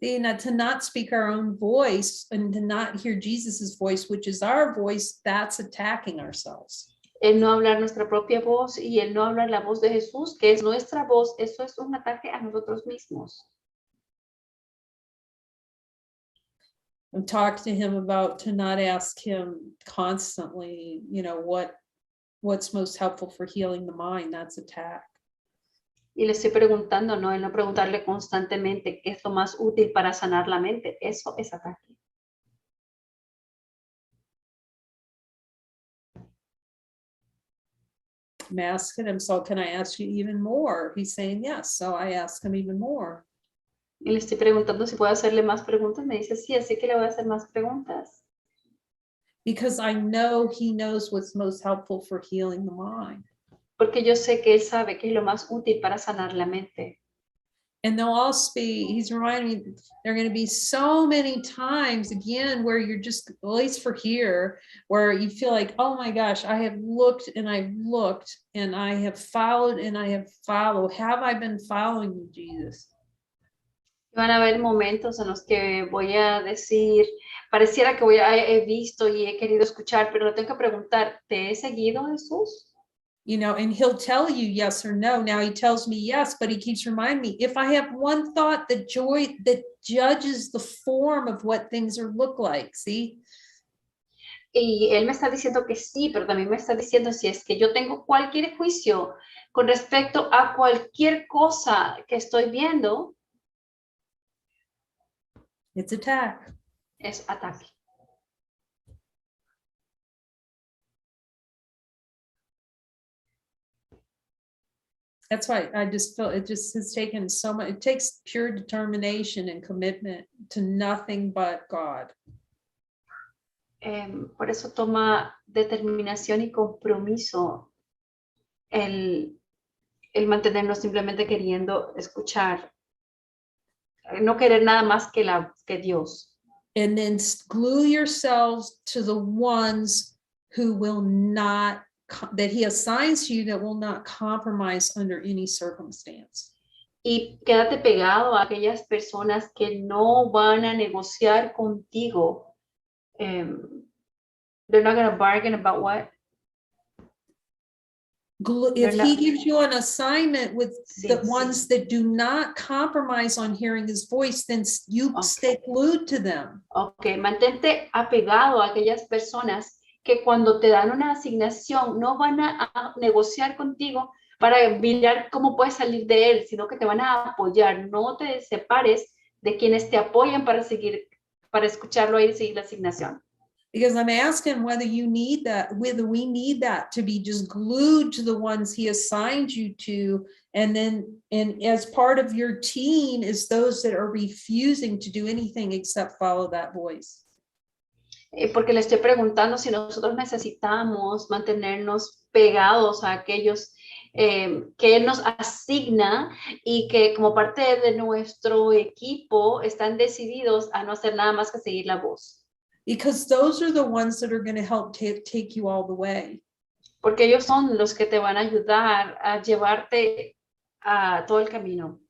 A: To not speak our own voice and to not hear Jesus's voice, which is our voice, that's attacking ourselves.
B: El no hablar nuestra propia voz y el no hablar la voz de Jesús, que es nuestra voz, eso es un ataque a nosotros mismos.
A: And talk to him about to not ask him constantly, what's most helpful for healing the mind. That's attack.
B: Y le estoy preguntando, no, el no preguntarle constantemente qué es lo más útil para sanar la mente, eso es ataque.
A: I'm asking him, so can I ask you even more? He's saying yes, so I ask him even more.
B: Y le estoy preguntando si puedo hacerle más preguntas, me dice sí, así que le voy a hacer más preguntas.
A: Because I know he knows what's most helpful for healing the mind.
B: Porque yo sé que él sabe que es lo más útil para sanar la mente.
A: And they'll all he's reminding me, there are going to be so many times again where you're just, at least for here, where you feel like, oh my gosh, I have looked and I've looked and I have followed and I have followed. Have I been following you, Jesus?
B: Van a haber momentos en los que voy a decir, pareciera que he visto y he querido escuchar, pero lo tengo que preguntar, ¿te he seguido, Jesús?
A: And he'll tell you yes or no. Now he tells me yes, but he keeps reminding me, if I have one thought that judges the form of what things look like, see?
B: Y él me está diciendo que sí, pero también me está diciendo si es que yo tengo cualquier juicio con respecto a cualquier cosa que estoy viendo,
A: It's attack.
B: es ataque.
A: That's why I just feel it just has taken so much. It takes pure determination and commitment to nothing but God.
B: Por eso toma determinación y compromiso el mantenernos simplemente queriendo escuchar, no querer nada más que Dios.
A: And then glue yourselves to the ones who will not, that he assigns to you, that will not compromise under any circumstance.
B: Y quédate pegado a aquellas personas que no van a negociar contigo. They're not going to bargain about what?
A: If he gives you an assignment with the ones that do not compromise on hearing his voice, then you stay glued to them.
B: Okay, mantente apegado a aquellas personas que cuando te dan una asignación no van a negociar contigo para mirar cómo puedes salir de él, sino que te van a apoyar. No te separes de quienes te apoyan para seguir para escucharlo ahí y seguir la asignación.
A: Because I'm asking whether you need that, whether we need that to be just glued to the ones he assigned you to. And as part of your team is those that are refusing to do anything except follow that voice.
B: Porque le estoy preguntando si nosotros necesitamos mantenernos pegados a aquellos que Él nos asigna y que como parte de nuestro equipo están decididos a no hacer nada más que seguir la voz.
A: Because those are the ones that are going to help take you all the way.
B: Porque ellos son los que te van a ayudar a llevarte a todo el camino.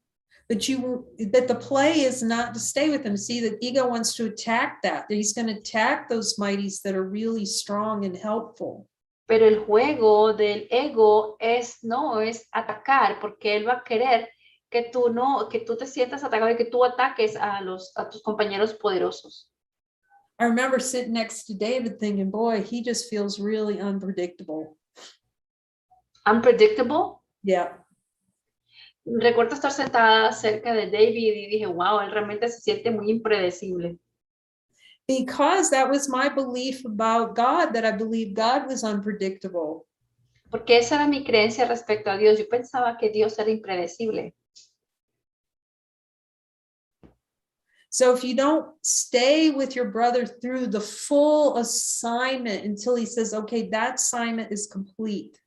A: But the play is not to stay with them. See, the ego wants to attack that. He's going to attack those mighties that are really strong and helpful.
B: Pero el juego del ego no es atacar, porque él va a querer que tú te sientas atacado y que tú ataques a tus compañeros poderosos.
A: I remember sitting next to David thinking, boy, he just feels really unpredictable.
B: Unpredictable?
A: Yeah.
B: Recuerdo estar sentada cerca de David y dije, wow, él realmente se siente muy impredecible.
A: Because that was my belief about God, that I believed God was unpredictable.
B: Porque esa era mi creencia respecto a Dios. Yo pensaba que Dios era impredecible.
A: So if you don't stay with your brother through the full assignment until he says, okay, that assignment is complete.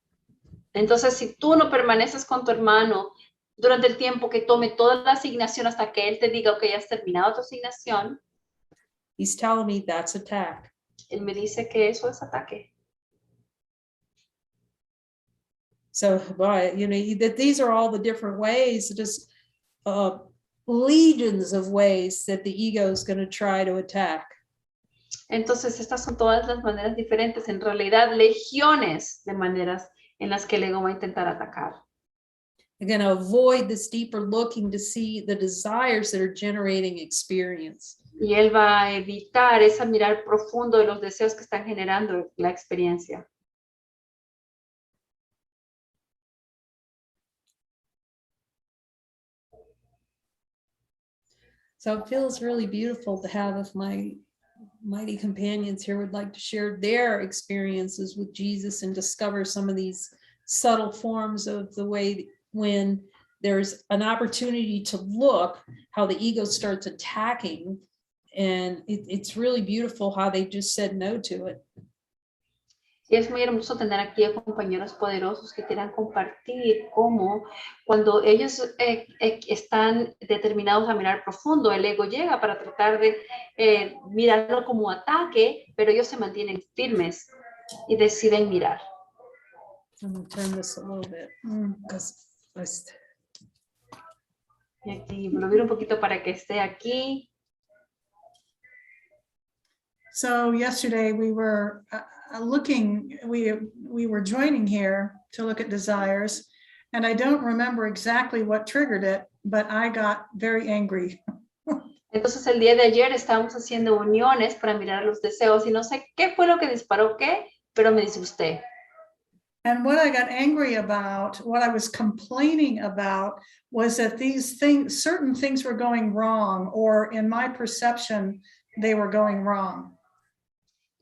B: Entonces, si tú no permaneces con tu hermano durante el tiempo que tome toda la asignación hasta que él te diga, ok, ya has terminado tu asignación,
A: he's telling me that's attack.
B: Él me dice que eso es ataque.
A: So, but you know, that these are all the different ways, just legions of ways that the ego is going to try to attack.
B: Entonces, estas son todas las maneras diferentes, en realidad, legiones de maneras en las que el ego va a intentar atacar.
A: You're going to avoid this deeper looking to see the desires that are generating experience.
B: Y él va a evitar esa mirar profundo de los deseos que están generando la experiencia.
A: So it feels really beautiful to have if my mighty companions here would like to share their experiences with Jesus and discover some of these subtle forms of the way when there's an opportunity to look how the ego starts attacking. And it's really beautiful how they just said no to it.
B: Y es muy hermoso tener aquí a compañeros poderosos que quieran compartir cómo cuando ellos están determinados a mirar profundo, el ego llega para tratar de mirarlo como ataque, pero ellos se mantienen firmes y deciden mirar.
A: I'm going to turn this a little bit because
B: y aquí volver un poquito para que esté aquí.
C: So yesterday we were we were joining here to look at desires, and I don't remember exactly what triggered it, but I got very angry.
B: Entonces el día de ayer estábamos haciendo uniones para mirar los deseos y no sé qué fue lo que disparó qué, pero me disgusté.
C: And what I got angry about, what I was complaining about, was that certain things were going wrong, or in my perception, they were going wrong.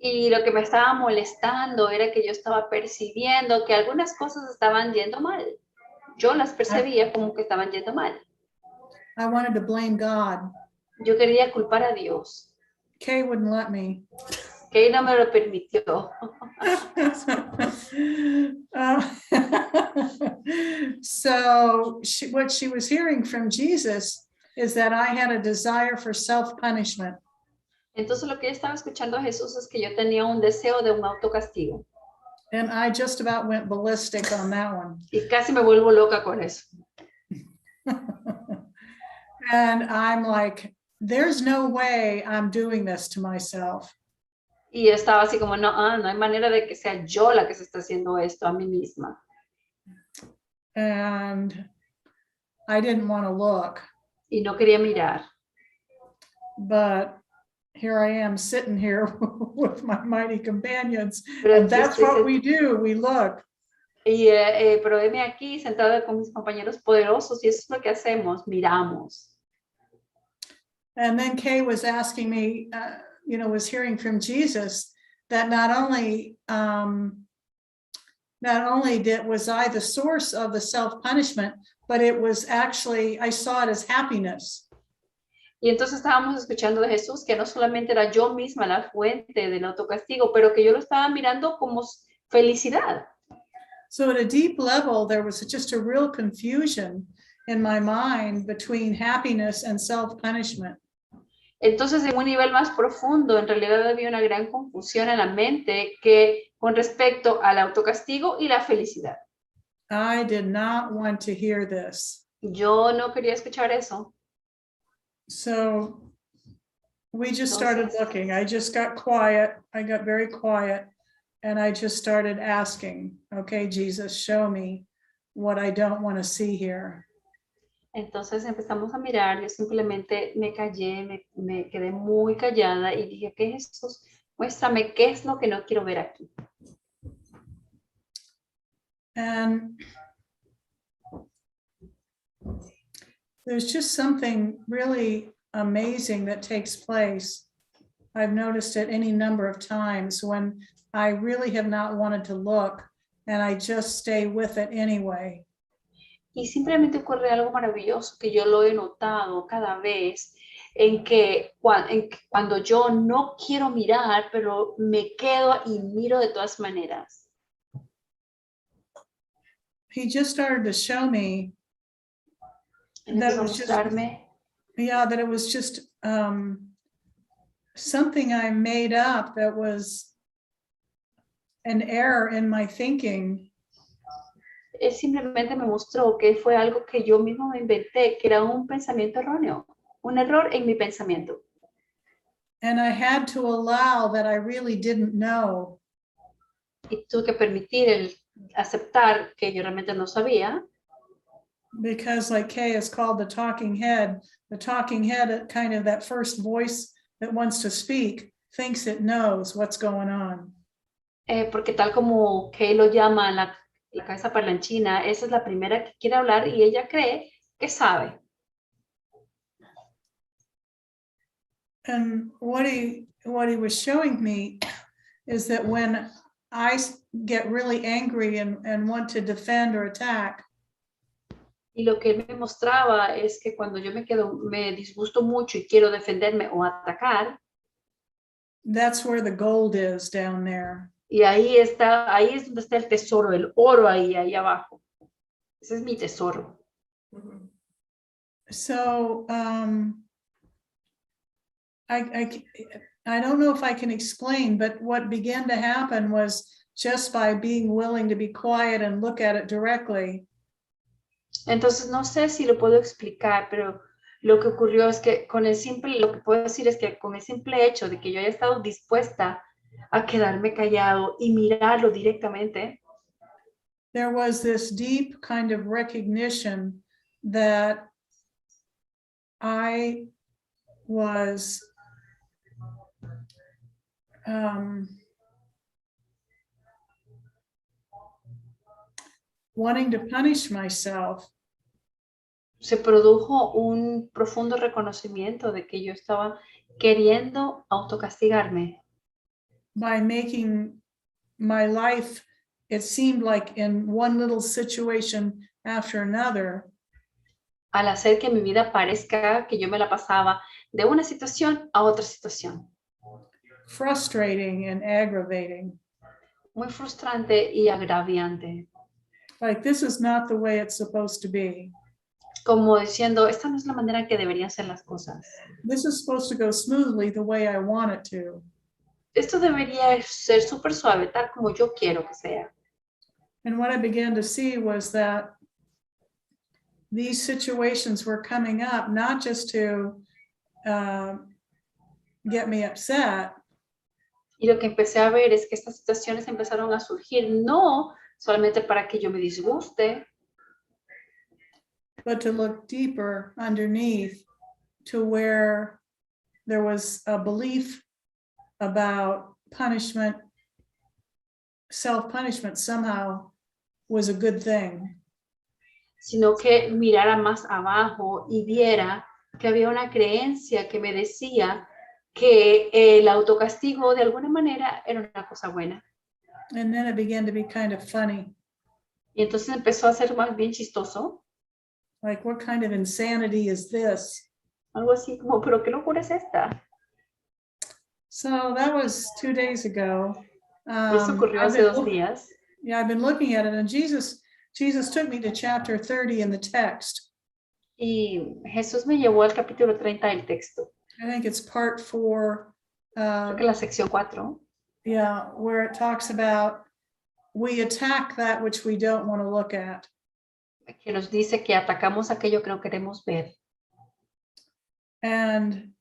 B: Y lo que me estaba molestando era que yo estaba percibiendo que algunas cosas estaban yendo mal. Yo las percibía como que estaban yendo mal.
C: I wanted to blame God.
B: Yo quería culpar a Dios.
C: Kay wouldn't let me.
B: Kay no me lo permitió.
C: So what she was hearing from Jesus is that I had a desire for self-punishment.
B: Entonces lo que ella estaba escuchando a Jesús es que yo tenía un deseo de un autocastigo.
C: And I just about went ballistic on that one.
B: Y casi me vuelvo loca con eso.
C: And I'm like, there's no way I'm doing this to myself.
B: Y estaba así como, no hay manera de que sea yo la que se está haciendo esto a mí misma.
C: And I didn't want to look.
B: Y no quería mirar.
C: But here I am sitting here with my mighty companions.
B: Pero
C: And that's what we do, we look.
B: Y pero heme aquí sentada con mis compañeros poderosos y eso es lo que hacemos, miramos.
C: And then Kay was asking me, was hearing from Jesus that not only was I the source of the self-punishment, but it was actually, I saw it as happiness.
B: Y entonces estábamos escuchando de Jesús que no solamente era yo misma la fuente del autocastigo, pero que yo lo estaba mirando como felicidad.
C: So at a deep level, there was just a real confusion in my mind between happiness and self-punishment.
B: Entonces, en un nivel más profundo, en realidad había una gran confusión en la mente que con respecto al autocastigo y la felicidad.
C: I did not want to hear this.
B: Yo no quería escuchar eso.
C: So we just started looking. I just got quiet. I got very quiet. And I just started asking, okay, Jesus, show me what I don't want to see here.
B: Entonces empezamos a mirar, yo simplemente me callé, me quedé muy callada y dije, ¿qué es Jesús? Muéstrame qué es lo que no quiero ver aquí.
C: And there's just something really amazing that takes place. I've noticed it any number of times when I really have not wanted to look and I just stay with it anyway.
B: Y simplemente ocurre algo maravilloso que yo lo he notado cada vez en que cuando yo no quiero mirar, pero me quedo y miro de todas maneras.
C: He just started to show me that it was just, that it was just something I made up that was an error in my thinking.
B: Él simplemente me mostró que fue algo que yo mismo me inventé, que era un pensamiento erróneo, un error en mi pensamiento.
C: And I had to allow that I really didn't know.
B: Y tuve que permitir aceptar que yo realmente no sabía.
C: Because like Kay is called the talking head kind of that first voice that wants to speak thinks it knows what's going on.
B: Porque tal como Kay lo llama la cabeza parlanchina, esa es la primera que quiere hablar y ella cree que sabe.
C: And what he was showing me is that when I get really angry and want to defend or attack,
B: y lo que él me mostraba es que cuando yo me disgusto mucho y quiero defenderme o atacar,
C: that's where the gold is down there.
B: Y ahí es donde está el tesoro, el oro ahí abajo. Ese es mi tesoro.
C: So I don't know if I can explain, but what began to happen was just by being willing to be quiet and look at it directly.
B: Entonces no sé si lo puedo explicar, pero lo que ocurrió es que lo que puedo decir es que con el simple hecho de que yo haya estado dispuesta a quedarme callado y mirarlo directamente,
C: there was this deep kind of recognition that I was wanting to punish myself.
B: Se produjo un profundo reconocimiento de que yo estaba queriendo autocastigarme.
C: By making my life, it seemed like in one little situation after another.
B: Al hacer que mi vida parezca que yo me la pasaba de una situación a otra situación.
C: Frustrating and aggravating.
B: Muy frustrante y agraviante.
C: Like, this is not the way it's supposed to be.
B: Como diciendo, esta no es la manera que deberían ser las cosas.
C: This is supposed to go smoothly the way I want it to.
B: Esto debería ser súper suave, tal como yo quiero que sea.
C: And what I began to see was that these situations were coming up not just to get me upset.
B: Y lo que empecé a ver es que estas situaciones empezaron a surgir no solamente para que yo me disguste,
C: but to look deeper underneath to where there was a belief about punishment, self-punishment somehow was a good thing.
B: sino que mirara más abajo y viera que había una creencia que me decía que el autocastigo de alguna manera era una cosa buena.
C: And then it began to be kind of funny.
B: Y entonces empezó a ser más bien chistoso.
C: Like, what kind of insanity is this?
B: Algo así como, pero ¿qué locura es esta?
C: So that was 2 days ago.
B: Eso ocurrió
C: I've
B: hace
C: been
B: 2 días.
C: Yeah, I've been looking at it, and Jesus took me to chapter 30 in the text.
B: Y Jesús me llevó al capítulo 30 del texto.
C: I think it's part 4.
B: Creo que la sección 4.
C: Yeah, where it talks about we attack that which we don't want to look at.
B: Que nos dice que atacamos aquello que no queremos ver.
C: And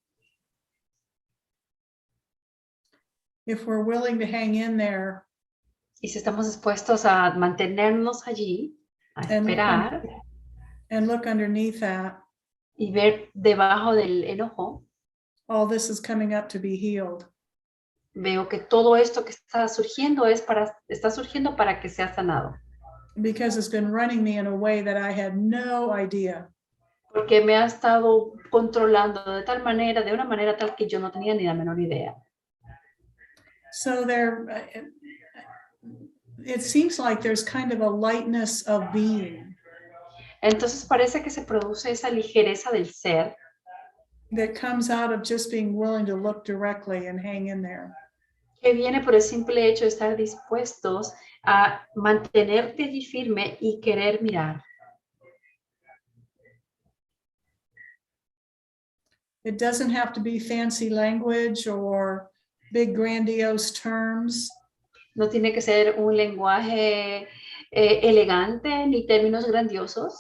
C: if we're willing to hang in there,
B: Y si estamos dispuestos a mantenernos allí, a esperar
C: and look underneath that,
B: y ver debajo del enojo,
C: all this is coming up to be healed.
B: veo que todo esto que está surgiendo está surgiendo para que sea sanado.
C: Because it's been running me in a way that I had no idea.
B: Porque me ha estado controlando de una manera tal que yo no tenía ni la menor idea.
C: So it seems like there's kind of a lightness of being
B: Entonces parece que se produce esa ligereza del ser
C: that comes out of just being willing to look directly and hang in there.
B: que viene por el simple hecho de estar dispuestos a mantenerte allí firme y querer mirar.
C: It doesn't have to be fancy language or big grandiose terms.
B: No tiene que ser un lenguaje elegante ni términos grandiosos.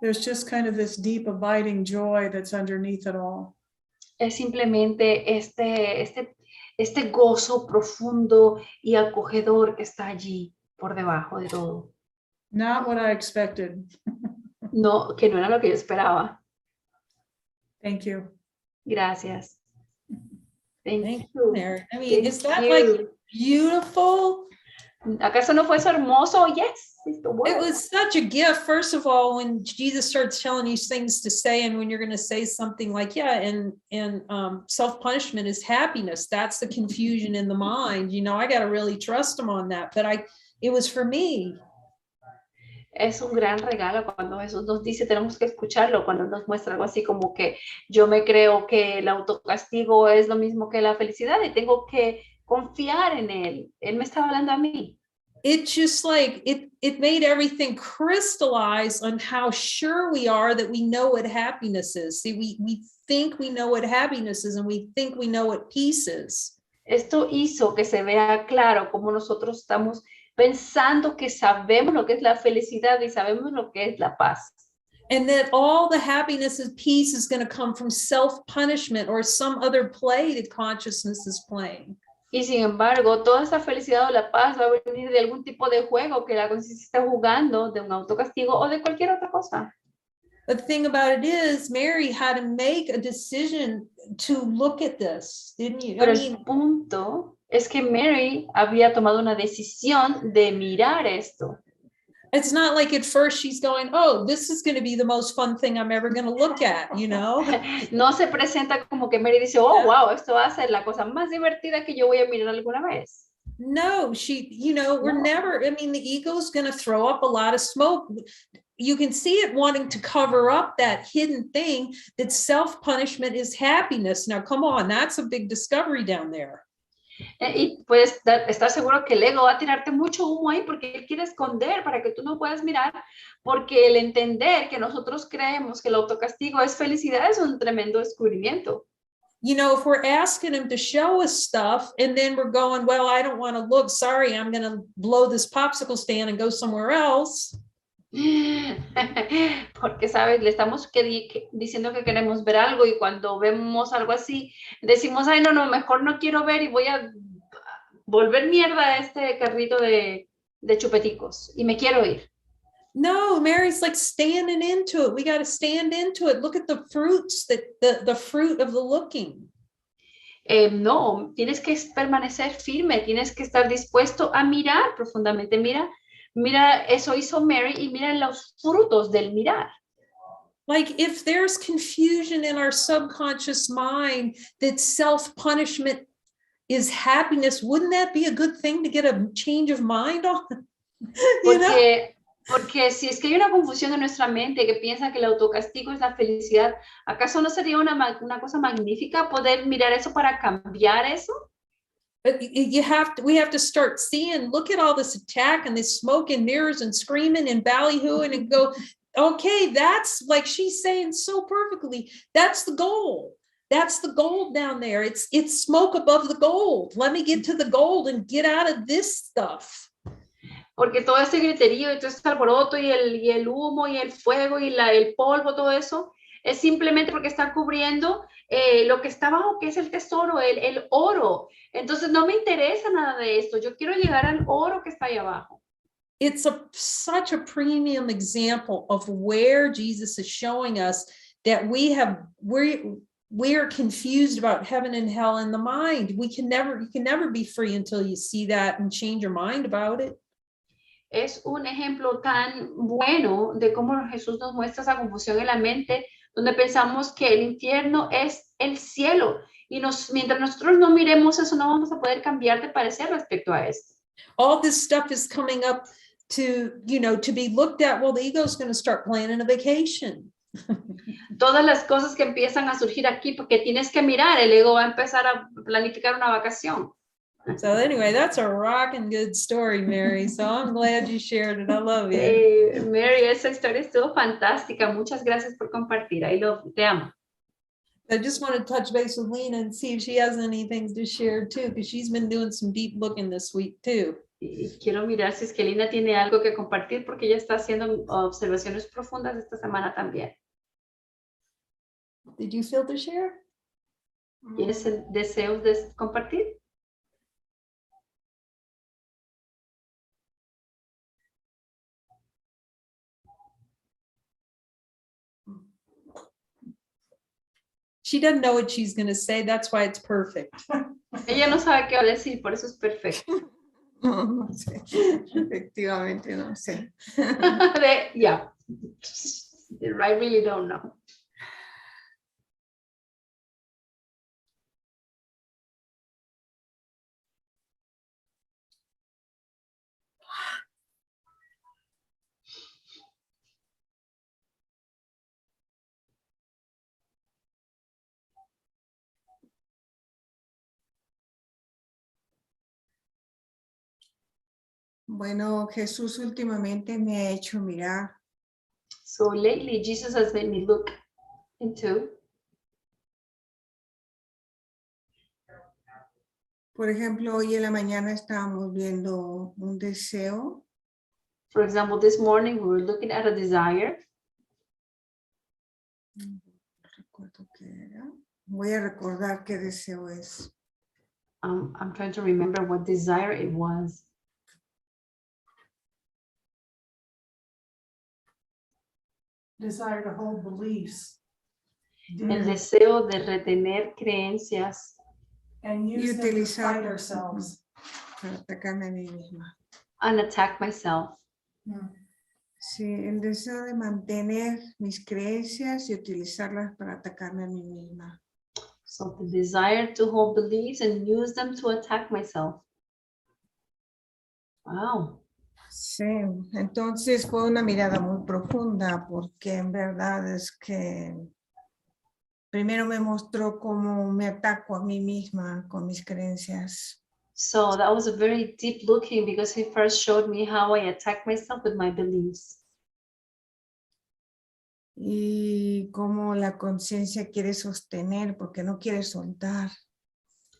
C: There's just kind of this deep abiding joy that's underneath it all.
B: Es simplemente este gozo profundo y acogedor que está allí por debajo de todo.
C: Not what I expected.
B: No, que no era lo que yo esperaba.
C: Thank you.
B: Gracias. Thank
A: Thank
B: you.
A: you, Mary. I mean,
B: Thank
A: is that
B: you.
A: like beautiful?
B: ¿Acaso no fue eso hermoso? Yes, it's the word.
A: It was such a gift. First of all, when Jesus starts telling you things to say, and when you're going to say something like, yeah, and self-punishment is happiness. That's the confusion in the mind. You know, I got to really trust him on that. But it was for me.
B: Es un gran regalo cuando Jesús nos dice, tenemos que escucharlo, cuando nos muestra algo así como que yo me creo que el autocastigo es lo mismo que la felicidad y tengo que confiar en él. Él me estaba hablando a mí.
A: It just like, it made everything crystallize on how sure we are that we know what happiness is. See, we think we know what happiness is, and we think we know what peace is.
B: Esto hizo que se vea claro cómo nosotros estamos pensando que sabemos lo que es la felicidad y sabemos lo que es la paz.
A: And that all the happiness and peace is going to come from self-punishment or some other play that consciousness is playing.
B: Y sin embargo, toda esa felicidad o la paz va a venir de algún tipo de juego que la conciencia está jugando, de un autocastigo o de cualquier otra cosa.
A: The thing about it is, Mary had to make a decision to look at this, didn't you?
B: Pero
A: I mean,
B: el punto es que Mary había tomado una decisión de mirar esto.
A: it's not like at first she's going, oh, this is going to be the most fun thing I'm ever going to look at, you know?
B: No se presenta como que Mary dice, oh, wow, esto va a ser la cosa más divertida que yo voy a mirar alguna vez.
A: No, we're never, I mean, the ego is going to throw up a lot of smoke. You can see it wanting to cover up that hidden thing that self-punishment is happiness. Now, come on, that's a big discovery down there.
B: Y puedes estar seguro que el ego va a tirarte mucho humo ahí porque él quiere esconder para que tú no puedas mirar, porque el entender que nosotros creemos que el autocastigo es felicidad es un tremendo descubrimiento.
A: You know, if we're asking him to show us stuff and then we're going, well, I don't want to look, sorry, I'm going to blow this popsicle stand and go somewhere else.
B: Porque, ¿sabes? Le estamos diciendo que queremos ver algo y cuando vemos algo así, decimos, ay, no, mejor no quiero ver y voy a volver mierda a este carrito de chupeticos y me quiero ir.
A: No, Mary's like standing into it. We got to stand into it. Look at the fruits, the fruit of the looking.
B: No, tienes que permanecer firme, tienes que estar dispuesto a mirar profundamente. Mira, eso hizo Mary y mira los frutos del mirar.
A: Like if there's confusion in our subconscious mind that self-punishment is happiness, wouldn't that be a good thing to get a change of mind on? You know?
B: Porque si es que hay una confusión en nuestra mente que piensa que el autocastigo es la felicidad, ¿acaso no sería una cosa magnífica poder mirar eso para cambiar eso?
A: But we have to start seeing, look at all this attack and this smoke and mirrors and screaming and ballyhooing and go, okay, that's like she's saying so perfectly, that's the goal. That's the gold down there. It's smoke above the gold. Let me get to the gold and get out of this stuff.
B: Porque todo ese griterío y todo ese alboroto y el humo y el fuego y el polvo, todo eso, es simplemente porque está cubriendo lo que está abajo, que es el tesoro, el oro. Entonces no me interesa nada de esto. Yo quiero llegar al oro que está ahí abajo.
A: It's such a premium example of where Jesus is showing us that we're confused about heaven and hell in the mind. You can never be free until you see that and change your mind about it.
B: Es un ejemplo tan bueno de cómo Jesús nos muestra esa confusión en la mente, donde pensamos que el infierno es el cielo. Y mientras nosotros no miremos eso, no vamos a poder cambiar de parecer respecto a esto.
A: All this stuff is coming up to be looked at. Well, the ego is going to start planning a vacation.
B: Todas las cosas que empiezan a surgir aquí, porque tienes que mirar, el ego va a empezar a planificar una vacación.
A: So anyway, that's a rocking good story, Mary. So I'm glad you shared it. I love you.
B: Hey, Mary, esa historia estuvo fantástica. Muchas gracias por compartir. Te amo.
A: I just want to touch base with Lena and see if she has anything to share too, because she's been doing some deep looking this week too.
B: Y quiero mirar si es que Lina tiene algo que compartir, porque ella está haciendo observaciones profundas esta semana también.
A: Did you feel to share?
B: ¿Tienes el deseo de compartir?
A: She doesn't know what she's going to say. That's why it's perfect.
B: Ella no sabe qué va a decir, por eso es perfecto.
D: No sé, efectivamente no sé.
B: Yeah, I really don't know.
D: Bueno, Jesús últimamente me ha hecho mirar.
B: So lately, Jesus has made me look into.
D: Por ejemplo, hoy en la mañana estábamos viendo un deseo.
B: For example, this morning we were looking at a desire.
D: No recuerdo qué era. Voy a recordar qué deseo es.
B: I'm trying to remember what desire it was.
C: Desire to hold beliefs.
B: El deseo de retener creencias
C: And use them to fight ourselves.
D: Para atacarme a mí misma.
B: and attack myself.
D: Sí, el deseo de mantener mis creencias y utilizarlas para atacarme a mí misma.
B: So the desire to hold beliefs and use them to attack myself. Wow.
D: Sí, entonces fue una mirada muy profunda porque en verdad es que primero me mostró cómo me ataco a mí misma con mis creencias.
B: So that was a very deep looking because he first showed me how I attack myself with my beliefs.
D: Y cómo la conciencia quiere sostener porque no quiere soltar.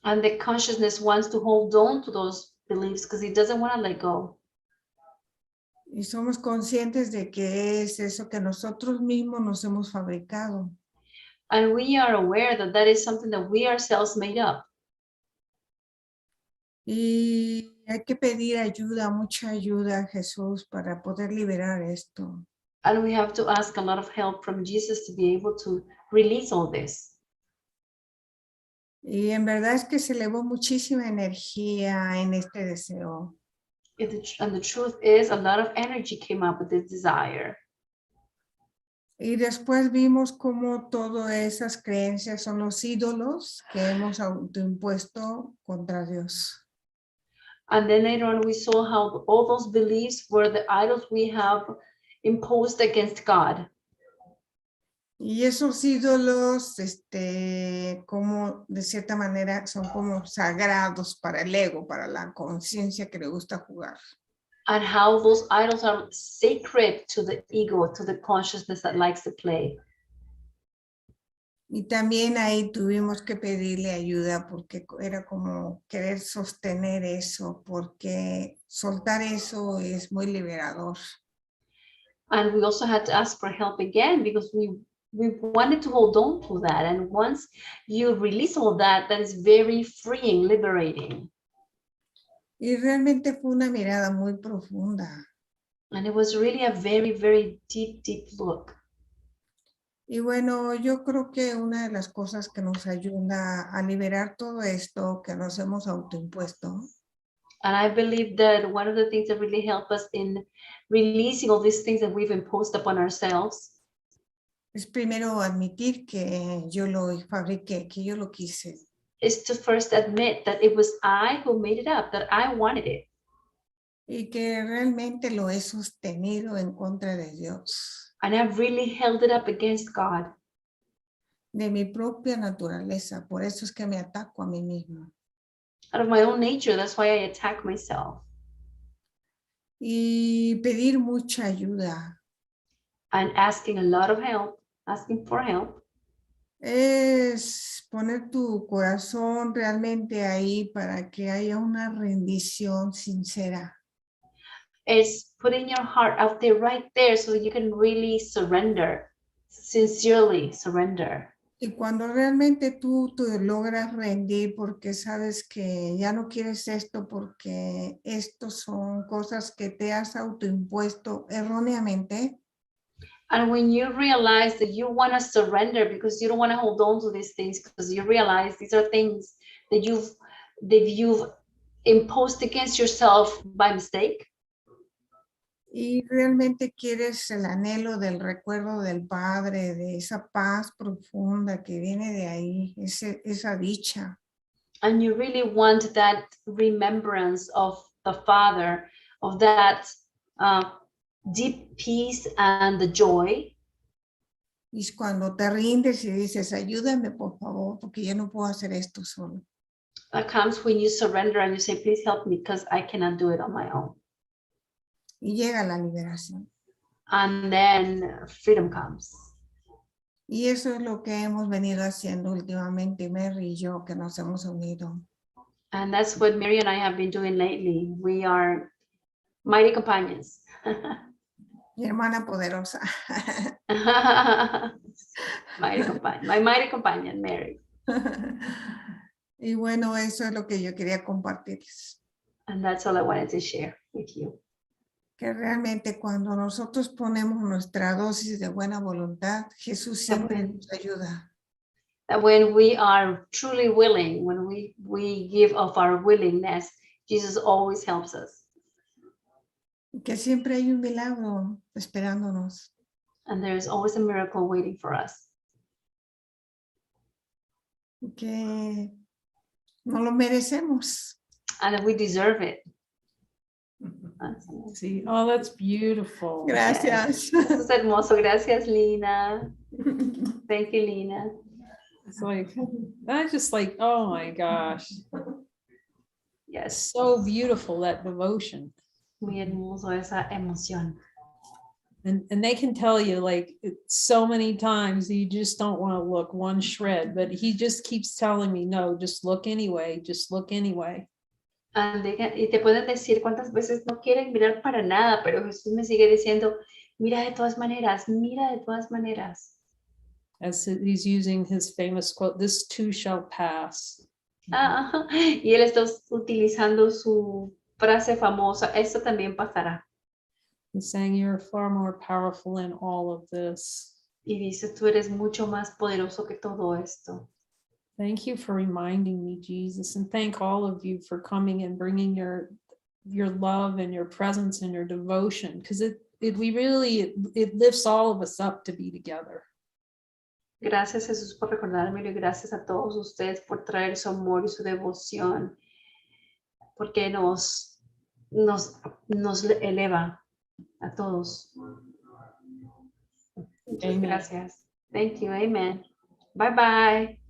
B: And the consciousness wants to hold on to those beliefs because it doesn't want to let go.
D: Y somos conscientes de que es eso que nosotros mismos nos hemos fabricado.
B: And we are aware that that is something that we ourselves made up.
D: Y hay que pedir ayuda, mucha ayuda a Jesús para poder liberar esto.
B: And we have to ask a lot of help from Jesus to be able to release all this.
D: Y en verdad es que se elevó muchísima energía en este deseo.
B: And the truth is, a lot of energy came up with this desire.
D: Y después vimos cómo todas esas creencias son los ídolos que hemos autoimpuesto contra Dios.
B: And then later on, we saw how all those beliefs were the idols we have imposed against God.
D: Y esos ídolos, como de cierta manera son como sagrados para el ego, para la conciencia que le gusta jugar.
B: And how those idols are sacred to the ego, to the consciousness that likes to play.
D: Y también ahí tuvimos que pedirle ayuda porque era como querer sostener eso, porque soltar eso es muy liberador.
B: And we also had to ask for help again because we wanted to hold on to that. And once you release all that, that is very freeing, liberating.
D: Y realmente fue una mirada muy profunda.
B: And it was really a very, very deep, deep look.
D: Y bueno, yo creo que una de las cosas que nos ayuda a liberar todo esto que nos hemos autoimpuesto
B: And I believe that one of the things that really help us in releasing all these things that we've imposed upon ourselves
D: es primero admitir que yo lo fabriqué, que yo lo quise.
B: is to first admit that it was I who made it up, that I wanted it.
D: Y que realmente lo he sostenido en contra de Dios.
B: And I've really held it up against God.
D: De mi propia naturaleza, por eso es que me ataco a mí misma.
B: Out of my own nature, that's why I attack myself.
D: Y pedir mucha ayuda.
B: And asking a lot of help, asking for help.
D: Es poner tu corazón realmente ahí para que haya una rendición sincera.
B: It's putting your heart out there right there so that you can really surrender, sincerely surrender.
D: Y cuando realmente tú te logras rendir porque sabes que ya no quieres esto porque estos son cosas que te has autoimpuesto erróneamente.
B: And when you realize that you want to surrender because you don't want to hold on to these things, because you realize these are things that you've imposed against yourself by mistake.
D: Y realmente quieres el anhelo del recuerdo del Padre, de esa paz profunda que viene de ahí, esa dicha.
B: And you really want that remembrance of the Father, of that deep peace and the joy.
D: Y es cuando te rindes y dices, ayúdame por favor, porque yo no puedo hacer esto solo.
B: That comes when you surrender and you say, please help me because I cannot do it on my own.
D: Y llega la liberación.
B: And then freedom comes.
D: Y eso es lo que hemos venido haciendo últimamente, Mary y yo, que nos hemos unido.
B: And that's what Mary and I have been doing lately. We are mighty companions.
D: Mi hermana poderosa.
B: My mighty companion, Mary.
D: Y bueno, eso es lo que yo quería compartirles.
B: And that's all I wanted to share with you.
D: Que realmente cuando nosotros ponemos nuestra dosis de buena voluntad, Jesús siempre nos ayuda.
B: That when we are truly willing, when we give of our willingness, Jesus always helps us.
D: Que siempre hay un milagro esperándonos.
B: And there is always a miracle waiting for us.
D: Que no lo merecemos.
B: And that we deserve it.
A: See, oh, that's beautiful.
D: Gracias.
B: Eso es hermoso. Gracias, Lina. Thank you, Lina.
A: It's like, I just like, oh my gosh,
B: Yes.
A: so beautiful, that devotion.
B: Muy hermoso esa emoción.
A: And they can tell you like so many times you just don't want to look one shred, but he just keeps telling me, no, just look anyway, just look anyway.
B: Y te pueden decir cuántas veces no quieren mirar para nada, pero Jesús me sigue diciendo, mira de todas maneras, mira de todas maneras.
A: As he's using his famous quote, this too shall pass.
B: Y él está utilizando su frase famosa, esto también pasará.
A: He's saying you're far more powerful in all of this.
B: Y dice, tú eres mucho más poderoso que todo esto.
A: Thank you for reminding me, Jesus, and thank all of you for coming and bringing your love and your presence and your devotion, because it lifts all of us up to be together.
B: Gracias, Jesús, por recordármelo, y gracias a todos ustedes por traer su amor y su devoción, porque nos eleva a todos. Muchas
A: Amen.
B: gracias. Thank you. Amen. Bye bye.